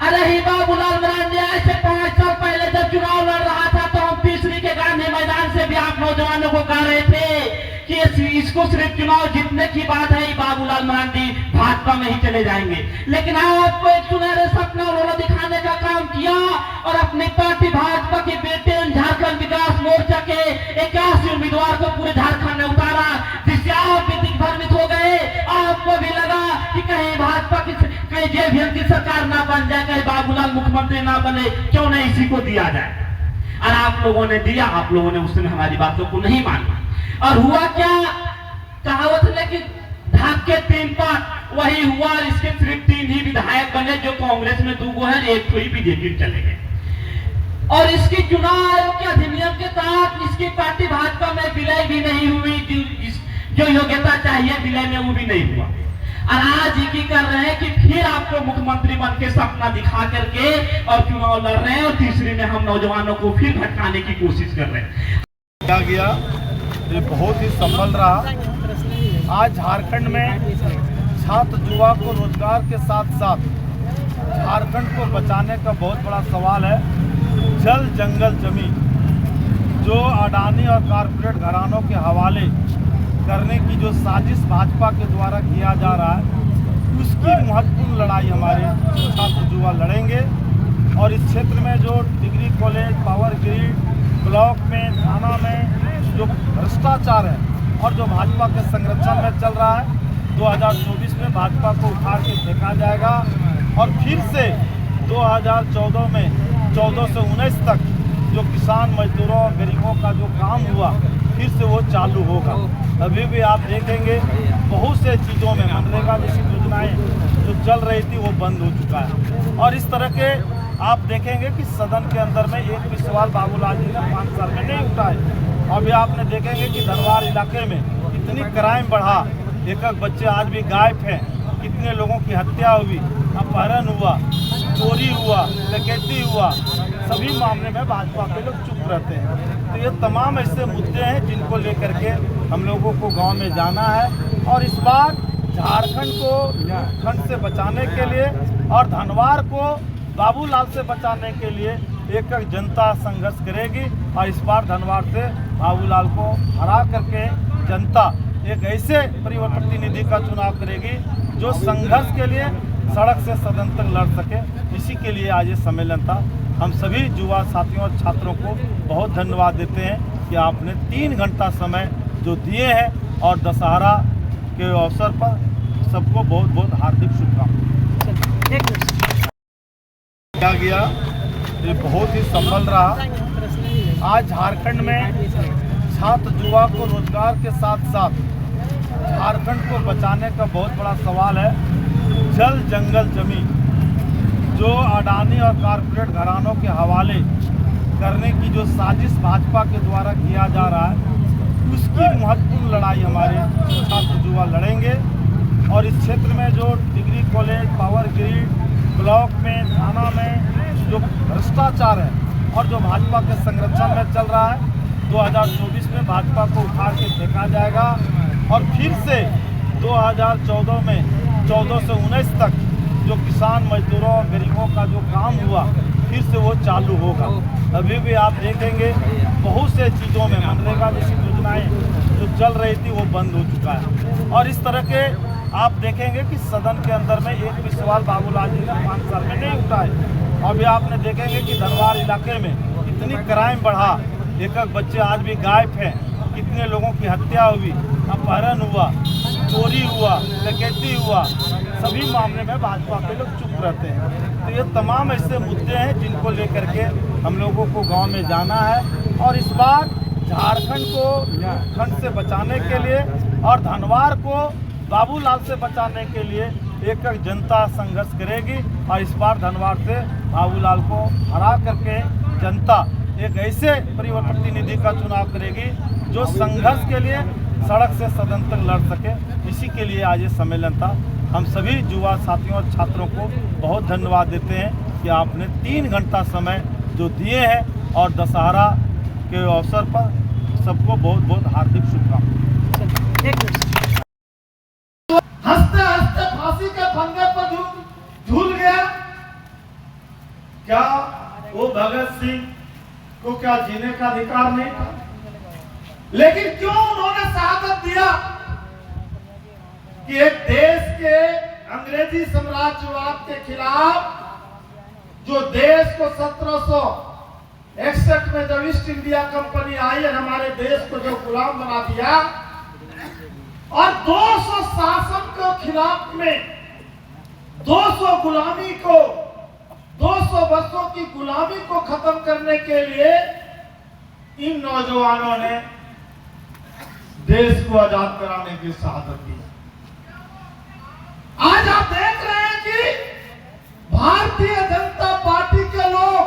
अरे ही बाबूलाल मरांडी आज से 5 साल पहले जब चुनाव लड़ रहा था तो हम तीसरी के गांधी मैदान से भी आप नौजवानों को कह रहे थे कि इसको सिर्फ चुनाव जीतने की बात है, बाबूलाल मरांडी भाजपा में ही चले जाएंगे। लेकिन आपको एक सुनहरे सपना उन्होंने दिखाने का काम किया और अपनी पार्टी भाजपा के बेटे झारखंड विकास मोर्चा के 81 उम्मीदवार को पूरे झारखंड में उतारा, जिससे आप भी दिग्भ्रमित हो गए। आपको भी लगा कि कहीं भाजपा की कहीं जेवीएम की सरकार ना बन जाए, कहीं बाबूलाल मुख्यमंत्री ना बने, क्यों नहीं इसी को दिया जाए। और आप लोगों ने दिया, आप लोगों ने उस समय हमारी बातों को नहीं माना। और हुआ क्या, कहावत है कि ढाक के 3 पार्ट, वही हुआ। इसके सिर्फ 3 ही विधायक बने, जो कांग्रेस में 2 है, 1 कोई बीजेपी में चले गए। और इसकी चुनाव आयोग के अधिनियम के तहत इसकी पार्टी भाजपा में विलय भी नहीं हुई, जो योग्यता चाहिए विलय में वो भी नहीं हुआ। और आज ये की कर रहे हैं कि फिर आपको मुख्यमंत्री बन के सपना दिखा करके और चुनाव लड़ रहे हैं, और तीसरी में हम नौजवानों को फिर भटकाने की कोशिश कर रहे हैं। क्या गया, ये बहुत ही सफल रहा। आज झारखंड में छात्र युवा को रोजगार के साथ साथ झारखंड को बचाने का बहुत बड़ा सवाल है। जल जंगल जमीन जो अडानी और कारपोरेट घरानों के हवाले करने की जो साजिश भाजपा के द्वारा किया जा रहा है, उसकी महत्वपूर्ण लड़ाई हमारे छात्र युवा लड़ेंगे। और इस क्षेत्र में जो degree college, power grid, block में, थाना में जो भ्रष्टाचार है और जो भाजपा के संरक्षण में चल रहा है, 2024 में भाजपा को उखाड़ के फेंका जाएगा। और फिर से 2014 में 14 से 19 तक जो किसान मजदूरों गरीबों का जो काम हुआ, फिर से वो चालू होगा। अभी भी आप देखेंगे बहुत से चीज़ों में मनरेगा जैसी योजनाएं जो चल रही थी वो बंद हो चुका है। और इस तरह के आप देखेंगे कि सदन के अंदर में एक भी सवाल बाबूलाल जी ने 5 साल में नहीं उठाए। अभी आपने देखेंगे कि धनवार इलाके में कितनी क्राइम बढ़ा, एक बच्चे आज भी गायब हैं, कितने लोगों की हत्या हुई, अपहरण हुआ, चोरी हुआ, डकैती हुआ, सभी मामले में भाजपा के लोग चुप रहते हैं। तो ये तमाम ऐसे मुद्दे हैं जिनको लेकर के हम लोगों को गांव में जाना है। और इस बार झारखंड को खंड से बचाने के लिए और धनवार को बाबूलाल से बचाने के लिए एक जनता संघर्ष करेगी। और इस बार धनवार से बाबूलाल को हरा करके जनता एक ऐसे प्रतिनिधि का चुनाव करेगी जो संघर्ष के लिए सड़क से सदन तक लड़ सके। इसी के लिए आज ये सम्मेलन था। हम सभी युवा साथियों और छात्रों को बहुत धन्यवाद देते हैं कि आपने 3 घंटा समय जो दिए हैं, और दशहरा के अवसर पर सबको बहुत बहुत हार्दिक शुभकामनाएं। क्या गया, ये बहुत ही सफल रहा। आज झारखंड में छात्र युवा को रोजगार के साथ साथ झारखंड को बचाने का बहुत बड़ा सवाल है। जल जंगल जमीन जो अडानी और कारपोरेट घरानों के हवाले करने की जो साजिश भाजपा के द्वारा किया जा रहा है, उसकी महत्वपूर्ण लड़ाई हमारे छात्र युवा लड़ेंगे। और इस क्षेत्र में जो degree college, power grid, block में, थाना में जो भ्रष्टाचार है और जो भाजपा के संरक्षण में चल रहा है, 2024 में भाजपा को उखाड़ के फेंका जाएगा। और फिर से 2014 में 14 से 19 तक जो किसान मजदूरों गरीबों का जो काम हुआ, फिर से वो चालू होगा। अभी भी आप देखेंगे बहुत से चीज़ों में मनरेगा जैसी योजनाएं जो चल रही थी वो बंद हो चुका है। और इस तरह के आप देखेंगे कि सदन के अंदर में एक भी सवाल बाबूलाल जी ने 5 साल में नहीं उठाए। अभी आपने देखेंगे कि धनवार इलाके में कितनी क्राइम बढ़ा, एक बच्चे आज भी गायब हैं, कितने लोगों की हत्या हुई, अपहरण हुआ, चोरी हुआ, डकैती हुआ, सभी मामले में भाजपा के लोग चुप रहते हैं। तो ये तमाम ऐसे मुद्दे हैं जिनको लेकर के हम लोगों को गांव में जाना है। और इस बार झारखंड को खंड से बचाने के लिए और धनवार को बाबूलाल से बचाने के लिए एक जनता संघर्ष करेगी। और इस बार धनवार से बाबूलाल को हरा करके जनता एक ऐसे प्रतिनिधि का चुनाव करेगी जो संघर्ष के लिए सड़क से सदन तक लड़ सके। इसी के लिए आज ये सम्मेलन था। हम सभी युवा साथियों और छात्रों को बहुत धन्यवाद देते हैं कि आपने 3 घंटा समय जो दिए हैं, और दशहरा के अवसर पर सबको बहुत बहुत हार्दिक शुभकामनाएं। हंसते हंसते फांसी के फंदे पर झूल गया। क्या वो भगत सिंह को क्या जीने का अधिकार नहीं था? लेकिन क्यों उन्होंने शहादत दिया कि एक देश के अंग्रेजी साम्राज्यवाद के खिलाफ, जो देश को 1761 में जब ईस्ट इंडिया कंपनी आई और हमारे देश को जो गुलाम बना दिया, और 200 शासन के खिलाफ में 200 गुलामी को 200 वर्षों की गुलामी को खत्म करने के लिए इन नौजवानों ने देश को आजाद कराने की शहादत दी। आज आप देख रहे हैं कि भारतीय जनता पार्टी के लोग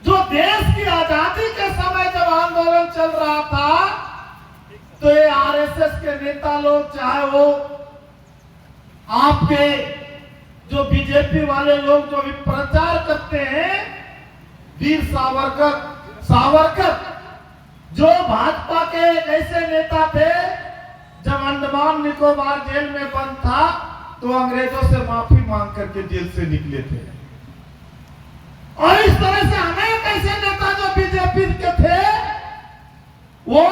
जो देश की आजादी के समय जब आंदोलन चल रहा था, तो ये आरएसएस के नेता लोग, चाहे वो आपके जो बीजेपी वाले लोग जो भी प्रचार करते हैं, वीर सावरकर जो भाजपा के ऐसे नेता थे, जब अंडमान निकोबार जेल में बंद था तो अंग्रेजों से माफी मांग करके जेल से निकले थे। और इस तरह से अनेक ऐसे नेता जो बीजेपी के थे, वो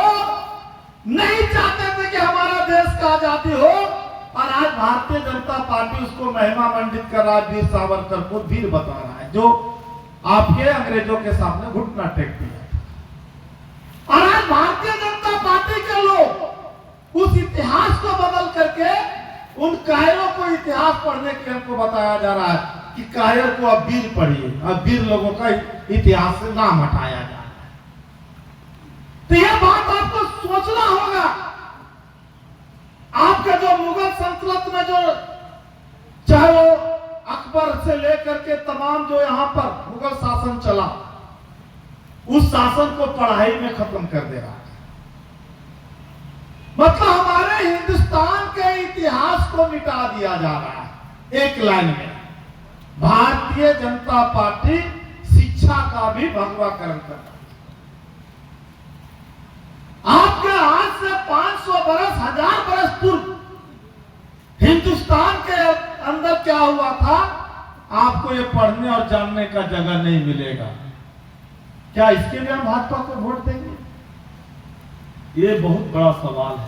नहीं चाहते थे कि हमारा देश का आजादी हो, और आज भारतीय जनता पार्टी उसको महिमा मंडित कर रहा है, वीर सावरकर को वीर बता रहा है, जो आपके अंग्रेजों के सामने घुटना टेक दिया। और आज भारतीय जनता पार्टी के लोग उस इतिहास को बदल करके उन कायरों को इतिहास पढ़ने के लिए हमको बताया जा रहा है कि कायर को अब वीर पढ़िए, अब वीर लोगों का इतिहास से नाम हटाया जा रहा है। तो यह बात आपको सोचना होगा। आपका जो मुगल सल्तनत में जो, चाहे वो अकबर से लेकर के तमाम जो यहां पर मुगल शासन चला, उस शासन को पढ़ाई में खत्म कर दे रहा है। मतलब हमारे हिंदुस्तान के इतिहास को मिटा दिया जा रहा है। एक लाइन में भारतीय जनता पार्टी शिक्षा का भी भगवाकरण करता है। आपके आज से 500 बरस, 1000 बरस पूर्व हिंदुस्तान के अंदर क्या हुआ था, आपको ये पढ़ने और जानने का जगह नहीं मिलेगा। क्या इसके लिए हम भाजपा को वोट देंगे? ये बहुत बड़ा सवाल है।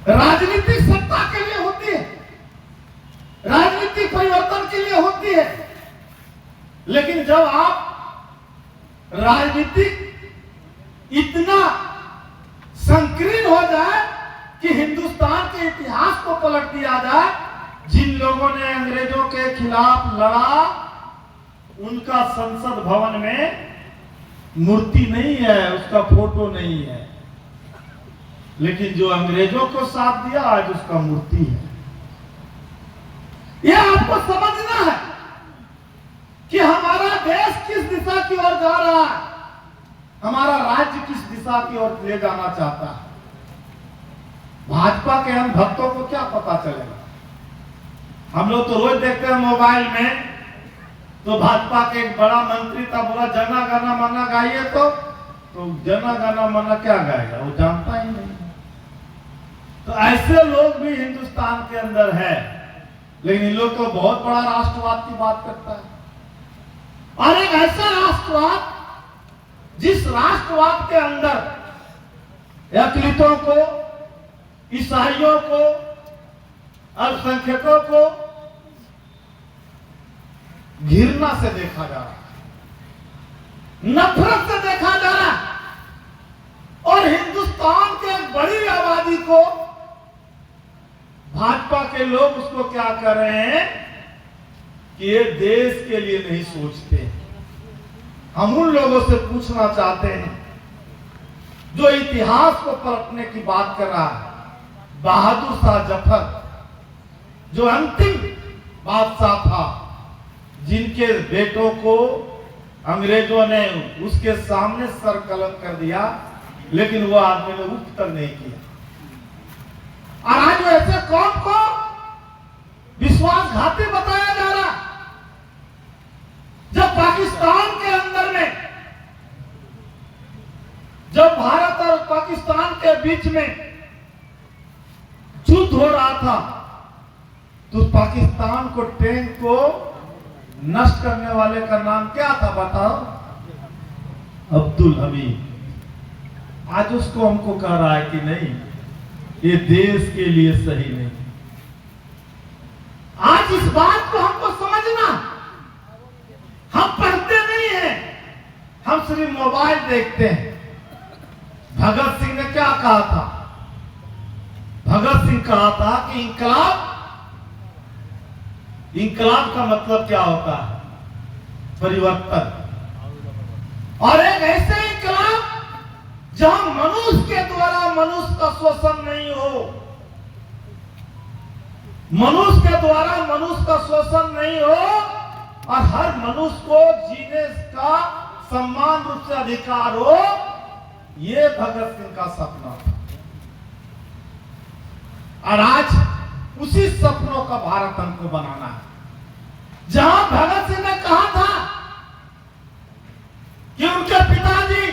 राजनीतिक सत्ता के लिए होती है, राजनीतिक परिवर्तन के लिए होती है, लेकिन जब आप राजनीतिक इतना संकीर्ण हो जाए कि हिंदुस्तान के इतिहास को पलट दिया जाए, जिन लोगों ने अंग्रेजों के खिलाफ लड़ा, उनका संसद भवन में मूर्ति नहीं है, उसका फोटो नहीं है, लेकिन जो अंग्रेजों को साथ दिया आज उसका मूर्ति है। यह आपको समझना है कि हमारा देश किस दिशा की ओर जा रहा है, हमारा राज्य किस दिशा की ओर ले जाना चाहता है। भाजपा के हम भक्तों को क्या पता चलेगा? हम लोग तो रोज देखते हैं मोबाइल में, तो भाजपा के एक बड़ा मंत्री था, बोला जना गाना मना गाइए, तो जना गाना मना क्या गाएगा, वो जानता ही नहीं। तो ऐसे लोग भी हिंदुस्तान के अंदर है, लेकिन इन लोग तो बहुत बड़ा राष्ट्रवाद की बात करता है। और एक ऐसा राष्ट्रवाद जिस राष्ट्रवाद के अंदर अकलितों को, ईसाइयों को, अल्पसंख्यकों को घृणा से देखा जा रहा है, नफरत से देखा जा रहा है, और हिंदुस्तान के एक बड़ी आबादी को भाजपा के लोग उसको क्या कर रहे हैं कि ये देश के लिए नहीं सोचते। हम उन लोगों से पूछना चाहते हैं जो इतिहास को पलटने की बात कर रहा है। बहादुर शाह जफर जो अंतिम बादशाह था, जिनके बेटों को अंग्रेजों ने उसके सामने सर कलम कर दिया, लेकिन वो आदमी ने उठ तक नहीं किया। और आज ऐसे कौन को विश्वासघाती बताया जा रहा, जब पाकिस्तान के अंदर में जब भारत और पाकिस्तान के बीच में युद्ध हो रहा था तो पाकिस्तान को टैंक को नष्ट करने वाले का नाम क्या था बताओ? अब्दुल हमीद। आज उसको हमको कह रहा है कि नहीं, ये देश के लिए सही नहीं। आज इस बात को हमको समझना, हम पढ़ते नहीं हैं, हम सिर्फ मोबाइल देखते हैं। भगत सिंह ने क्या कहा था? भगत सिंह कहा था कि इंकलाब का मतलब क्या होता है? परिवर्तन। और एक ऐसे इंकलाब जहां मनुष्य के द्वारा मनुष्य का शोषण नहीं हो, मनुष्य के द्वारा मनुष्य का शोषण नहीं हो और हर मनुष्य को जीने का सम्मान रूप से अधिकार हो, ये भगत सिंह का सपना था। और आज उसी सपनों का भारत हमको बनाना है। जहां भगत सिंह ने कहा था कि उनके पिताजी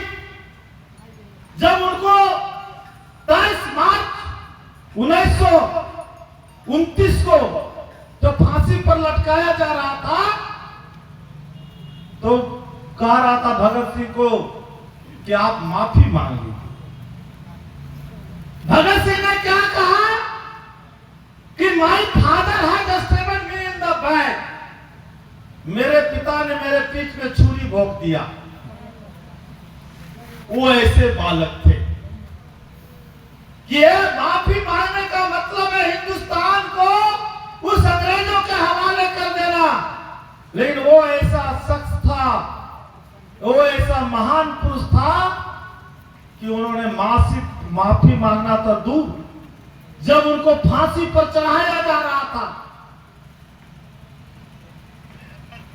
जब उनको 23 मार्च 1929 को जो फांसी पर लटकाया जा रहा था तो कह रहा था भगत सिंह को कि आप माफी मांग लीजिए। भगत सिंह ने क्या कहा कि my father had stabled me in the back. मेरे पिता ने मेरे पीठ में छुरी भोंक दिया। वो ऐसे बालक थे कि ये माफी मांगने का मतलब है हिंदुस्तान को उस अंग्रेजों के हवाले कर देना। लेकिन वो ऐसा शख्स था, वो ऐसा महान पुरुष था कि उन्होंने माफी मांगना तो दूर, जब उनको फांसी पर चढ़ाया जा रहा था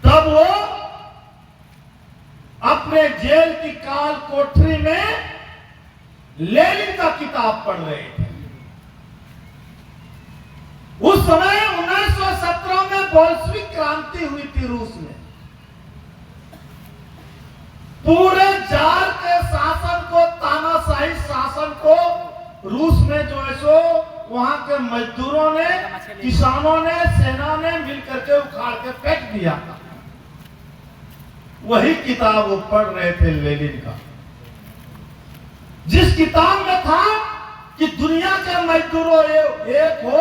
तब वो अपने जेल की काल कोठरी में लेनिन का किताब पढ़ रहे थे। उस समय 1917 में बोल्शेविक क्रांति हुई थी रूस में। पूरे जार के शासन को, तानाशाही शासन को रूस में जो है सो वहां के मजदूरों ने, किसानों ने, सेना ने मिलकर के उखाड़ के फेंक दिया था। वही किताब वो पढ़ रहे थे लेनिन का, जिस किताब में था कि दुनिया के मजदूरों एक हो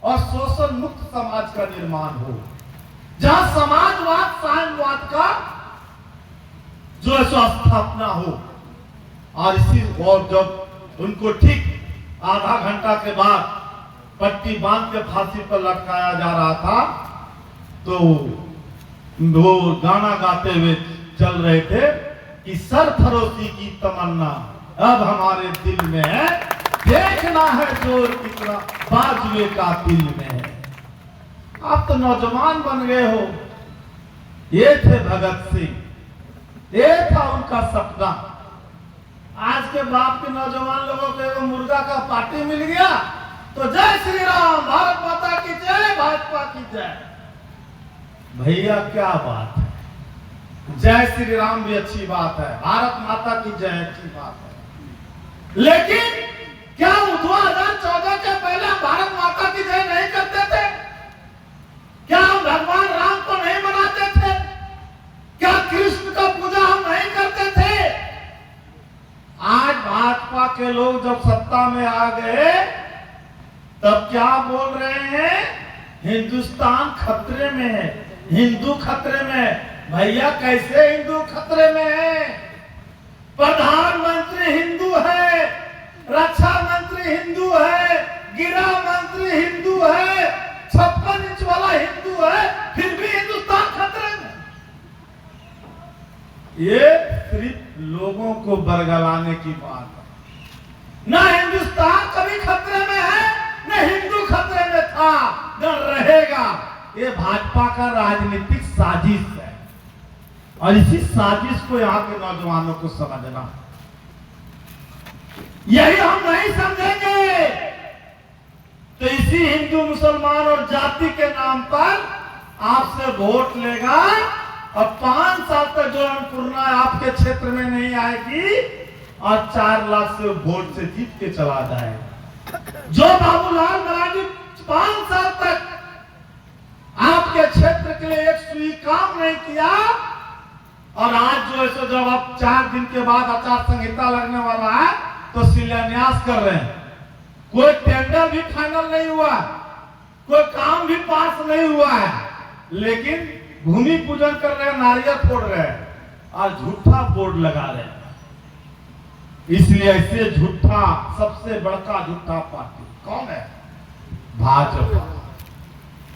और शोषण मुक्त समाज का निर्माण हो, जहां समाजवाद, साम्यवाद का जो है सो स्थापना हो। और इसी और जब उनको ठीक आधा घंटा के बाद पट्टी बांध के फांसी पर लटकाया जा रहा था तो वो गाना गाते हुए चल रहे थे कि सरफरोशी की तमन्ना अब हमारे दिल में है, देखना है जोर कितना बाजुए का दिल में है। आप तो नौजवान बन गए हो। ये थे भगत सिंह, ये था उनका सपना। आज के बाप के नौजवान लोगों को एगो मुर्गा का पार्टी मिल गया तो जय श्री राम, भारत माता की जय, भाजपा की जय। भैया क्या बात है, जय श्री राम भी अच्छी बात है, भारत माता की जय अच्छी बात है, लेकिन क्या 2014 के पहले हम भारत माता की जय नहीं करते थे? क्या हम भगवान राम को नहीं मनाते थे? क्या कृष्ण का पूजा हम नहीं करते थे? आज भाजपा के लोग जब सत्ता में आ गए तब क्या बोल रहे हैं? हिंदुस्तान खतरे में है, हिंदू खतरे में। भैया कैसे हिंदू खतरे में है? प्रधानमंत्री हिंदू है, रक्षा मंत्री हिंदू है, गृह मंत्री हिंदू है, 56 इंच वाला हिंदू है, फिर भी हिंदुस्तान खतरे में। ये सिर्फ लोगों को बरगलाने की बात है। ना हिंदुस्तान कभी खतरे में है, न हिंदू खतरे में था, न रहेगा। ये भाजपा का राजनीतिक साजिश है और इसी साजिश को यहाँ के नौजवानों को समझना। यही हम नहीं समझेंगे तो इसी हिंदू, मुसलमान और जाति के नाम पर आपसे वोट लेगा और 5 साल तक जो अन्नपूर्णा आपके क्षेत्र में नहीं आएगी और 4 लाख से वोट से जीत के चला जाएगा। जो बाबूलाल मरांडी 5 साल तक आपके क्षेत्र के लिए एक सुई काम नहीं किया, और आज जो है सो जब अब 4 दिन के बाद आचार संहिता लगने वाला है तो शिलान्यास कर रहे हैं। कोई टेंडर भी फाइनल नहीं हुआ, कोई काम भी पास नहीं हुआ है, लेकिन भूमि पूजन कर रहे हैं, नारियल फोड़ रहे हैं और झूठा बोर्ड लगा रहे हैं। इसलिए ऐसे झूठा, सबसे बड़का झूठा पार्टी कौन है? भाजपा,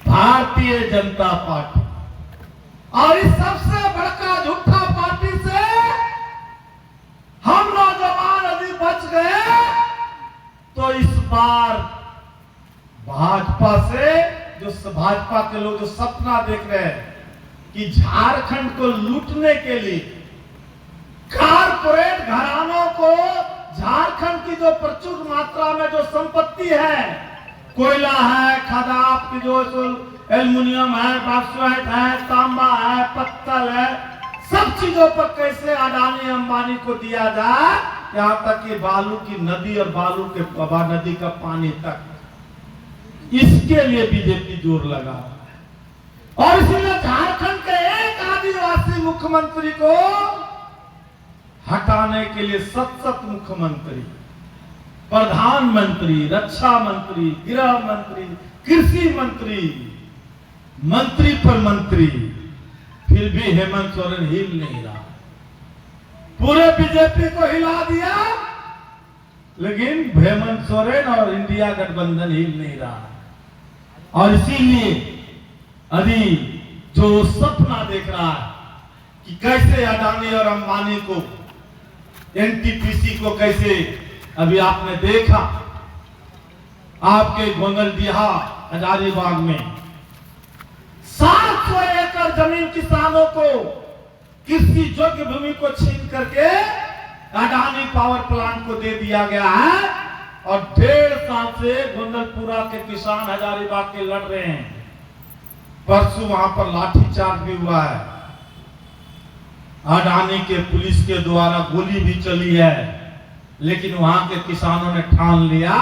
भारतीय जनता पार्टी। और इस सबसे बड़का झूठा पार्टी से हम नौजवान यदि बच गए तो इस बार भाजपा से, जो भाजपा के लोग जो सपना देख रहे हैं कि झारखंड को लूटने के लिए कारपोरेट घरानों को, झारखंड की जो प्रचुर मात्रा में जो संपत्ति है, कोयला है, खदान की जो एल्युमिनियम है, बॉक्साइट है, तांबा है, पत्थर है, सब चीजों पर कैसे अडानी अंबानी को दिया जाए, यहाँ तक कि बालू की नदी और बालू के नदी का पानी तक, इसके लिए बीजेपी जोर लगा रहा है। और इसलिए झारखंड के एक आदिवासी मुख्यमंत्री को हटाने के लिए 7 मुख्यमंत्री, प्रधानमंत्री, रक्षा मंत्री, गृह मंत्री, कृषि मंत्री, मंत्री पर मंत्री, फिर भी हेमंत सोरेन हिल नहीं रहा। पूरे बीजेपी को हिला दिया, लेकिन हेमंत सोरेन और इंडिया गठबंधन हिल नहीं रहा। और इसीलिए अभी जो सपना देख रहा है कि कैसे अडानी और अंबानी को, एनटीपीसी को कैसे, अभी आपने देखा आपके गोंगलडीहा हजारीबाग में 700 एकड़ जमीन किसानों को, कृषि योग्य भूमि को छीन करके अडानी पावर प्लांट को दे दिया गया है। और 1.5 साल से गोंदलपुरा के किसान हजारीबाग के लड़ रहे हैं। परसों वहां पर लाठीचार्ज भी हुआ है, अडानी के पुलिस के द्वारा गोली भी चली है, लेकिन वहां के किसानों ने ठान लिया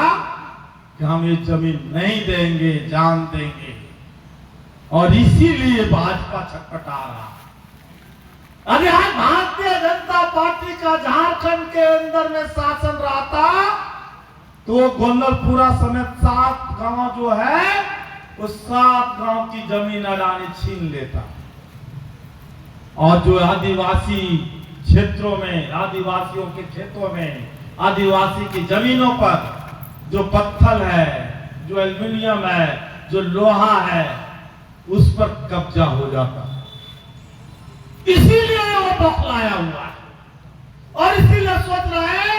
कि हम ये जमीन नहीं देंगे, जान देंगे। और इसीलिए भाजपा छटपटा रहा। अरे आज भारतीय जनता पार्टी का झारखंड के अंदर में शासन रहा था तो गोंदलपुरा समेत 7 गांव जो है, उस 7 गांव की जमीन अडानी छीन लेता। और जो आदिवासी क्षेत्रों में, आदिवासियों के खेतों में, आदिवासी की जमीनों पर जो पत्थर है, जो एल्युमिनियम है, जो लोहा है, उस पर कब्जा हो जाता। इसीलिए वो बौखलाया हुआ है और इसीलिए सोच रहे हैं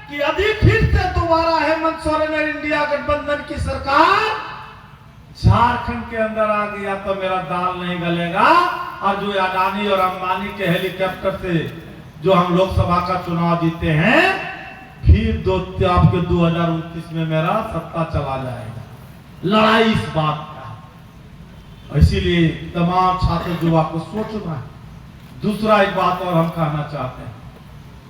कि यदि फिर से दोबारा हेमंत सोरेन और इंडिया गठबंधन की सरकार झारखंड के अंदर आ गया तो मेरा दाल नहीं गलेगा। और जो अडानी और अंबानी के हेलीकॉप्टर से जो हम लोकसभा का चुनाव जीते हैं, फिर आपके 2029 में मेरा सत्ता चला जाएगा। लड़ाई इस बात का। इसीलिए तमाम छात्र युवा को सोचना है। दूसरा एक बात और हम कहना चाहते हैं,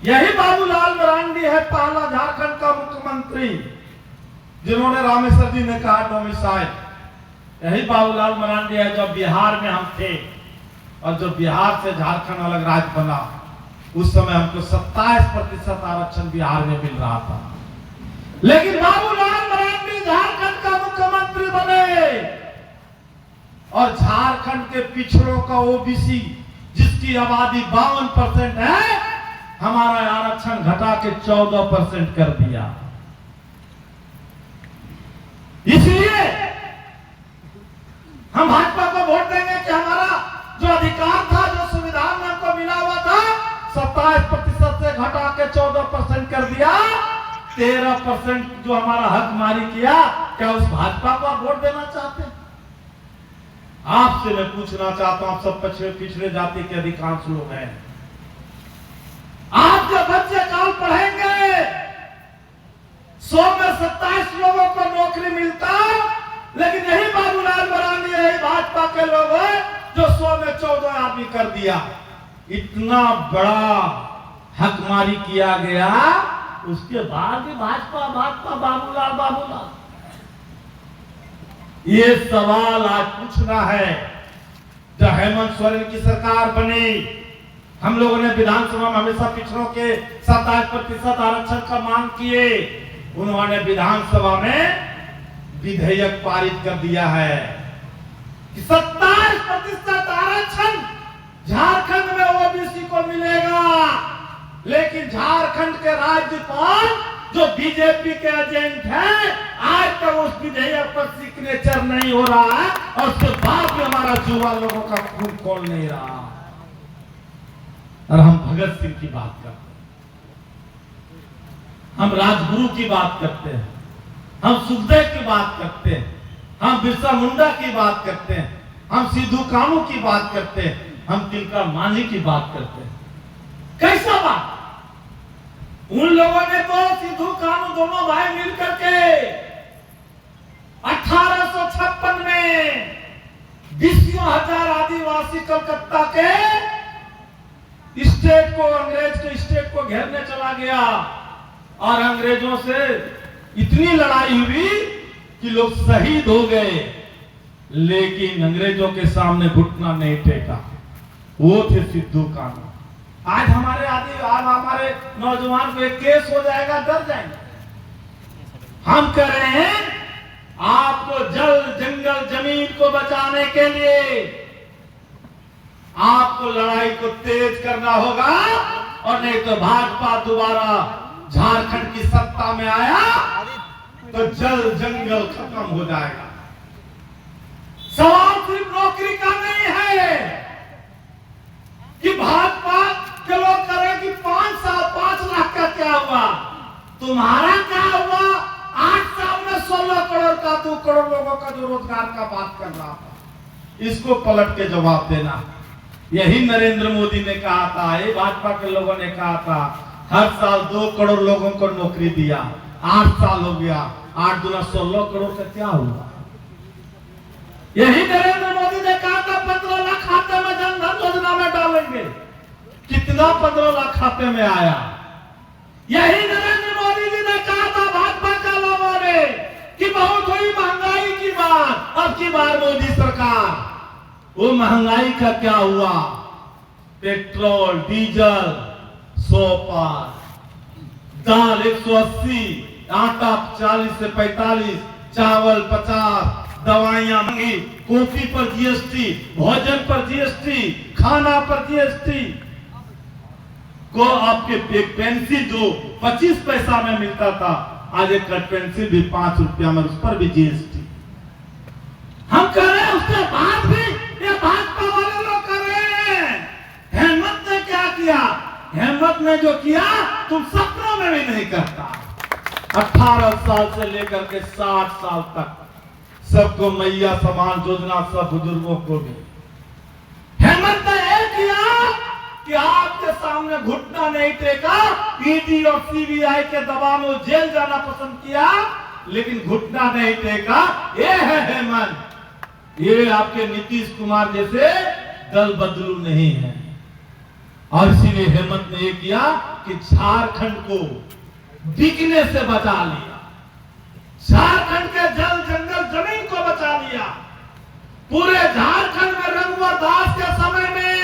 यही बाबूलाल मरांडी है पहला झारखंड का मुख्यमंत्री जिन्होंने, रामेश्वर जी ने कहा डोमिसाइल, यही बाबूलाल मरांडी है जब बिहार में हम थे और जब बिहार से झारखंड अलग राज्य बना, उस समय हमको 27% आरक्षण बिहार में मिल रहा था। लेकिन बाबूलाल मरांडी झारखंड का मुख्यमंत्री बने और झारखंड के पिछड़ों का ओबीसी जिसकी आबादी 52% है, हमारा आरक्षण घटा के 14% कर दिया। इसलिए हम भाजपा को वोट देंगे कि हमारा जो अधिकार था, जो संविधान में हमको मिला हुआ था, 27% से घटा के 14% कर दिया। 13% जो हमारा हक मारी किया, क्या उस भाजपा को आप वोट देना चाहते हैं? आपसे मैं पूछना चाहता हूं, आप सब पिछड़े जाति के अधिकांश लोग हैं, आप जो बच्चे कल पढ़ेंगे 100 में 27 लोगों को नौकरी मिलता, लेकिन यही बाबूलाल मरांडी, यही भाजपा के लोग हैं जो 100 में 14 आदमी कर दिया। इतना बड़ा हकमारी किया गया, उसके बाद भी भाजपा भाजपा बाबूलाल बाबूलाल। ये सवाल आज पूछना है। जब हेमंत सोरेन की सरकार बनी, हम लोगों ने विधानसभा में हमेशा पिछड़ों के 27% आरक्षण का मांग किए। उन्होंने विधानसभा में विधेयक पारित कर दिया है कि 27% आरक्षण झारखंड में ओबीसी को मिलेगा। लेकिन झारखंड के राज्यपाल जो बीजेपी के एजेंट हैं, आज तक उस विधेयक पर सिग्नेचर नहीं हो रहा है और उसके बाद भी हमारा युवा लोगों का खून खोल नहीं रहा। और हम भगत सिंह की बात करते हैं, हम राजगुरु की बात करते हैं, हम सुखदेव की बात करते हैं, हम बिरसा मुंडा की बात करते हैं, हम सिद्धू कानू की बात करते हैं, हम तिलका मांझी की बात करते हैं। कैसा बात? उन लोगों ने तो सिद्धू कानू दोनों भाई मिलकर के 1856 में 20,000 आदिवासी कलकत्ता के स्टेट को, अंग्रेज के स्टेट को घेरने चला गया और अंग्रेजों से इतनी लड़ाई हुई कि लोग शहीद हो गए, लेकिन अंग्रेजों के सामने घुटना नहीं टेका। वो थे सिद्धू कानू। आज हमारे नौजवान को एक केस हो जाएगा, डर जाएंगे। हम कह रहे हैं आपको जल जंगल जमीन को बचाने के लिए आपको लड़ाई को तेज करना होगा, और नहीं तो भाजपा दोबारा झारखंड की सत्ता में आया तो जल जंगल खत्म हो जाएगा। सवाल सिर्फ नौकरी का नहीं है कि भाजपा के लोग करें कि 5 लाख का क्या हुआ, तुम्हारा क्या हुआ? 8 साल में 16 करोड़ का 2 करोड़ लोगों का जो रोजगार का बात कर रहा था, इसको पलट के जवाब देना। यही नरेंद्र मोदी ने कहा था, ये भाजपा के लोगों ने कहा था, हर साल 2 करोड़ लोगों को नौकरी दिया, 8 साल हो गया, 8 दूना 16 करोड़ का क्या हुआ? यही नरेंद्र मोदी ने कहा था 15 लाख खाते में जन धन योजना में डालेंगे, कितना 15 लाख खाते में आया? यही नरेंद्र मोदी जी ने कहा था भाजपा के लोगों ने कि बहुत हुई महंगाई की बात, अब की बार मोदी सरकार, वो महंगाई का क्या हुआ? पेट्रोल डीजल 100 पार, दाल 180, आटा 40 से 45, चावल 50, दवाइयां महंगी, कॉफी पर जीएसटी, भोजन पर जीएसटी, खाना पर जीएसटी। को आपके एक पेंसिल जो 25 पैसा में मिलता था, आज एक कट पेंसिल भी 5 रुपया में, उस पर भी जीएसटी। हम कह रहे हैं, उसके बाद भी ये भाजपा वाले लोग कर रहे हैं। हेमंत ने क्या किया? हेमंत ने जो किया तुम सपनों में भी नहीं करता। 18 साल से लेकर के 60 साल तक सबको मैया समान योजना, सब बुजुर्गों को भी। हेमंत ने यह किया कि आपके सामने घुटना नहीं टेका, ईडी और सीबीआई के दबाव में जेल जाना पसंद किया, लेकिन घुटना नहीं टेका। ये है हेमंत। ये आपके नीतीश कुमार जैसे दल बदलू नहीं है। और इसीलिए हेमंत ने ये किया कि झारखंड को बिकने से बचा लिया, झारखंड के जल जंगल जमीन को बचा लिया। पूरे झारखंड में रघुवर दास के समय में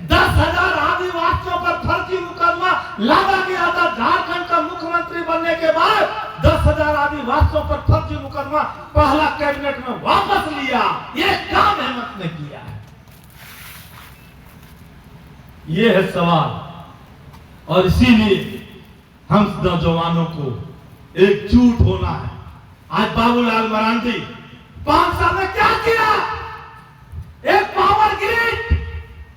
10,000 आदिवासियों पर फर्जी मुकदमा लादा गया था। झारखंड का मुख्यमंत्री बनने के बाद 10,000 आदिवासियों पर फर्जी मुकदमा पहला कैबिनेट में वापस लिया। ये काम हेमंत ने किया है। ये है सवाल। और इसीलिए हम नौजवानों को एकजुट होना है। आज बाबूलाल मरांडी 5 साल में क्या किया? एक पावर ग्रिड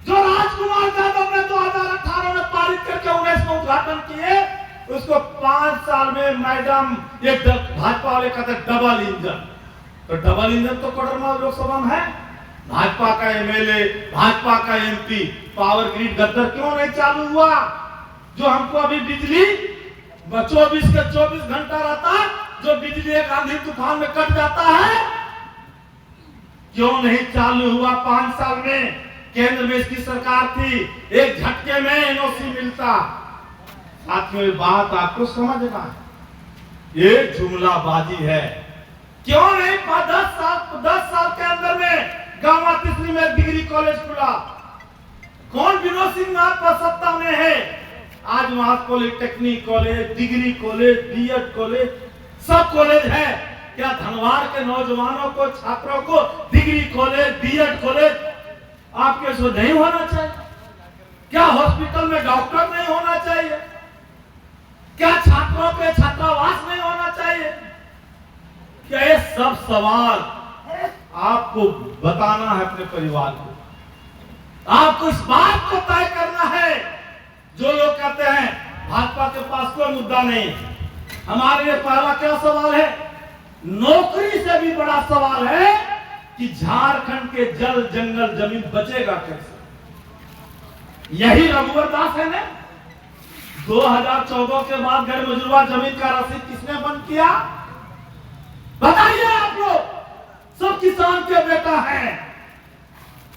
जो राजकुमार यादव ने 2018 में पारित करके 19 में उद्घाटन किए, उसको 5 साल में मैडम एक भाजपा वाले कहते डबल इंजन। तो डबल इंजन तो कोडरमा लोकसभा में है। भाजपा का एमएलए, भाजपा का एमपी, पावर ग्रिड गद्दर क्यों नहीं चालू हुआ? जो हमको अभी बिजली 24 के 24 घंटा रहता, जो बिजली एक आंधी तूफान में कट जाता है, क्यों नहीं चालू हुआ? 5 साल में केंद्र में इसकी सरकार थी, एक झटके में एनओसी मिलता। साथियों ये बात आपको समझना है, ये जुमलाबाजी है। क्यों नहीं 10 साल के अंदर में गांव तीसरी में डिग्री कॉलेज खुला। कौन विनोद सिंह नाथ पर सत्ता में है, आज वहां polytechnic college, degree college, BEd college, सब कॉलेज है। क्या धनवार के नौजवानों को, छात्रों को डिग्री कॉलेज, बीएड कॉलेज आपके से नहीं होना चाहिए? क्या हॉस्पिटल में डॉक्टर नहीं होना चाहिए? क्या छात्रों के छात्रावास नहीं होना चाहिए? क्या ये सब सवाल आपको बताना है अपने परिवार को? आपको इस बात को तय करना है। जो लोग कहते हैं भाजपा के पास कोई मुद्दा नहीं, हमारे लिए पहला क्या सवाल है? नौकरी से भी बड़ा सवाल है कि झारखंड के जल जंगल जमीन बचेगा कैसे? यही रघुवर दास है ने 2014 के बाद गैर मजरूआ जमीन का रसीद किसने बंद किया? बताइए आप लोग। सब किसान के बेटा है।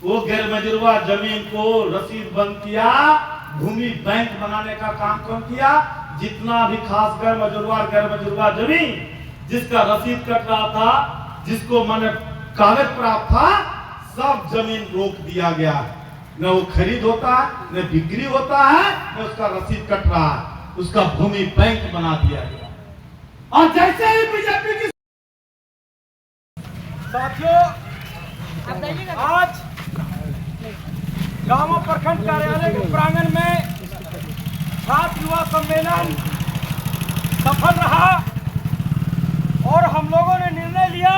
वो गैर मजरूआ जमीन को रसीद बंद किया, भूमि बैंक बनाने का काम कौन किया? जितना भी खास गैर मजरूआ जमीन जिसका रसीद कट रहा था, जिसको माने कागज प्राप्त था, सब जमीन रोक दिया गया। न वो खरीद होता है, न बिक्री होता है, न उसका रसीद कट रहा है, उसका भूमि बैंक बना दिया गया। और जैसे ही बीजेपी की साथियों, आज गांव प्रखंड कार्यालय के प्रांगण में छात्र युवा सम्मेलन सफल रहा और हम लोगों ने निर्णय लिया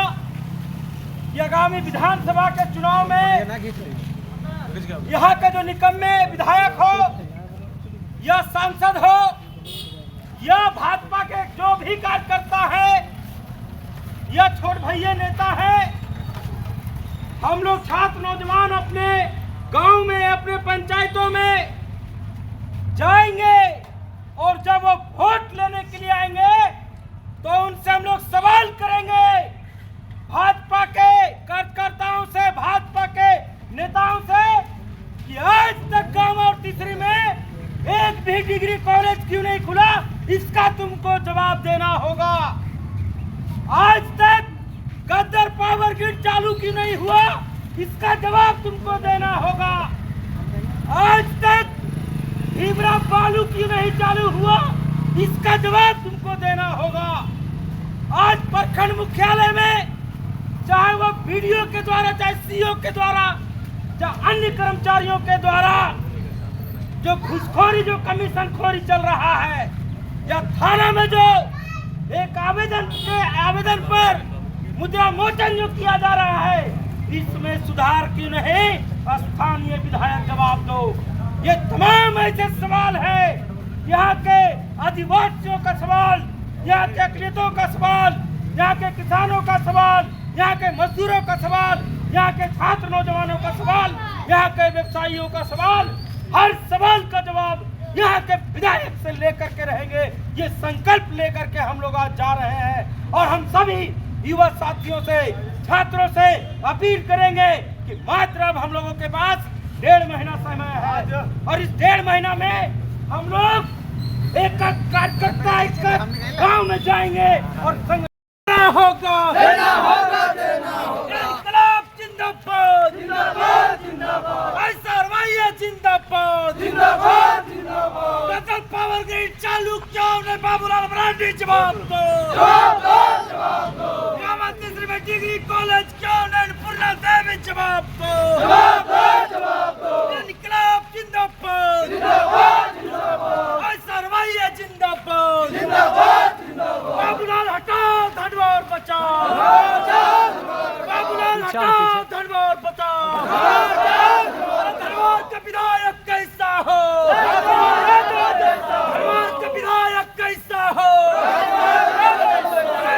कि आगामी विधानसभा के चुनाव में यहाँ के जो निकम्मे विधायक हो या सांसद हो या भाजपा के जो भी कार्यकर्ता है या छोट भैया नेता है, हम लोग छात्र नौजवान अपने गांव में, अपने पंचायतों में जाएंगे और जब वो वोट लेने के लिए आएंगे तो उनसे हम लोग सवाल करेंगे, भाजपा के कार्यकर्ताओं से, भाजपा के नेताओं से, कि आज तक गांव और तीसरी में एक भी डिग्री कॉलेज क्यों नहीं खुला? इसका तुमको जवाब देना होगा। आज तक गद्दर पावर ग्रिड चालू क्यों नहीं हुआ? इसका जवाब तुमको देना होगा। आज तक भीमरा बालू क्यों नहीं चालू हुआ? इसका जवाब तुमको देना होगा। आज प्रखंड मुख्यालय में चाहे वो बीडीओ के द्वारा, चाहे सीईओ के द्वारा, चाहे अन्य कर्मचारियों के द्वारा जो घूसखोरी, जो कमीशन खोरी चल रहा है, या थाना में जो एक आवेदन पर मुद्रा मोचन जो किया जा रहा है, इसमें सुधार क्यों नहीं? स्थानीय विधायक जवाब दो। ये तमाम ऐसे सवाल है, यहाँ के आदिवासियों का सवाल, यहाँ के अकलियतों का सवाल, यहाँ के किसानों का सवाल, यहाँ के मजदूरों का सवाल, यहाँ के छात्र नौजवानों का सवाल, यहाँ के व्यवसायियों का सवाल, हर सवाल का जवाब यहाँ के विधायक से लेकर के रहेंगे। ये संकल्प लेकर के हम लोग आज जा रहे हैं और हम सभी युवा साथियों से, छात्रों से अपील करेंगे कि मात्र अब हम लोगों के पास 1.5 महीना समय है और इस 1.5 महीना में हम लोग एक कार्यकर्ता एक गांव में जाएंगे और संगठन होगा, इंकलाब जिंदाबाद, ऐसा रवैया जिंदाबाद, गद्दर पावर ग्रिड चालू क्यों नहीं? बाबूलाल मरांडी जवाब दो। गांव तीसरी में डिग्री कॉलेज क्यों नहीं? पूर्णा देवी जवाब दो। इंकलाब जिंदाबाद, ऐसा रवैया जिंदाबाद, बाबूलाल हटाओ, धनवार बचाओ, बाबूलाल हटाओ, धनवार बचाओ। धनवार का विधायक कैसा हो? धनवार का विधायक कैसा हो?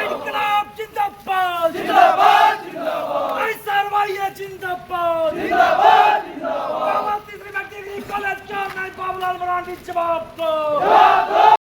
इंकलाब जिंदाबाद, ऐसा रवैया जिंदाबाद, तीसरी में डिग्री कॉलेज क्यों नहीं? बाबूलाल मरांडी जवाब दो।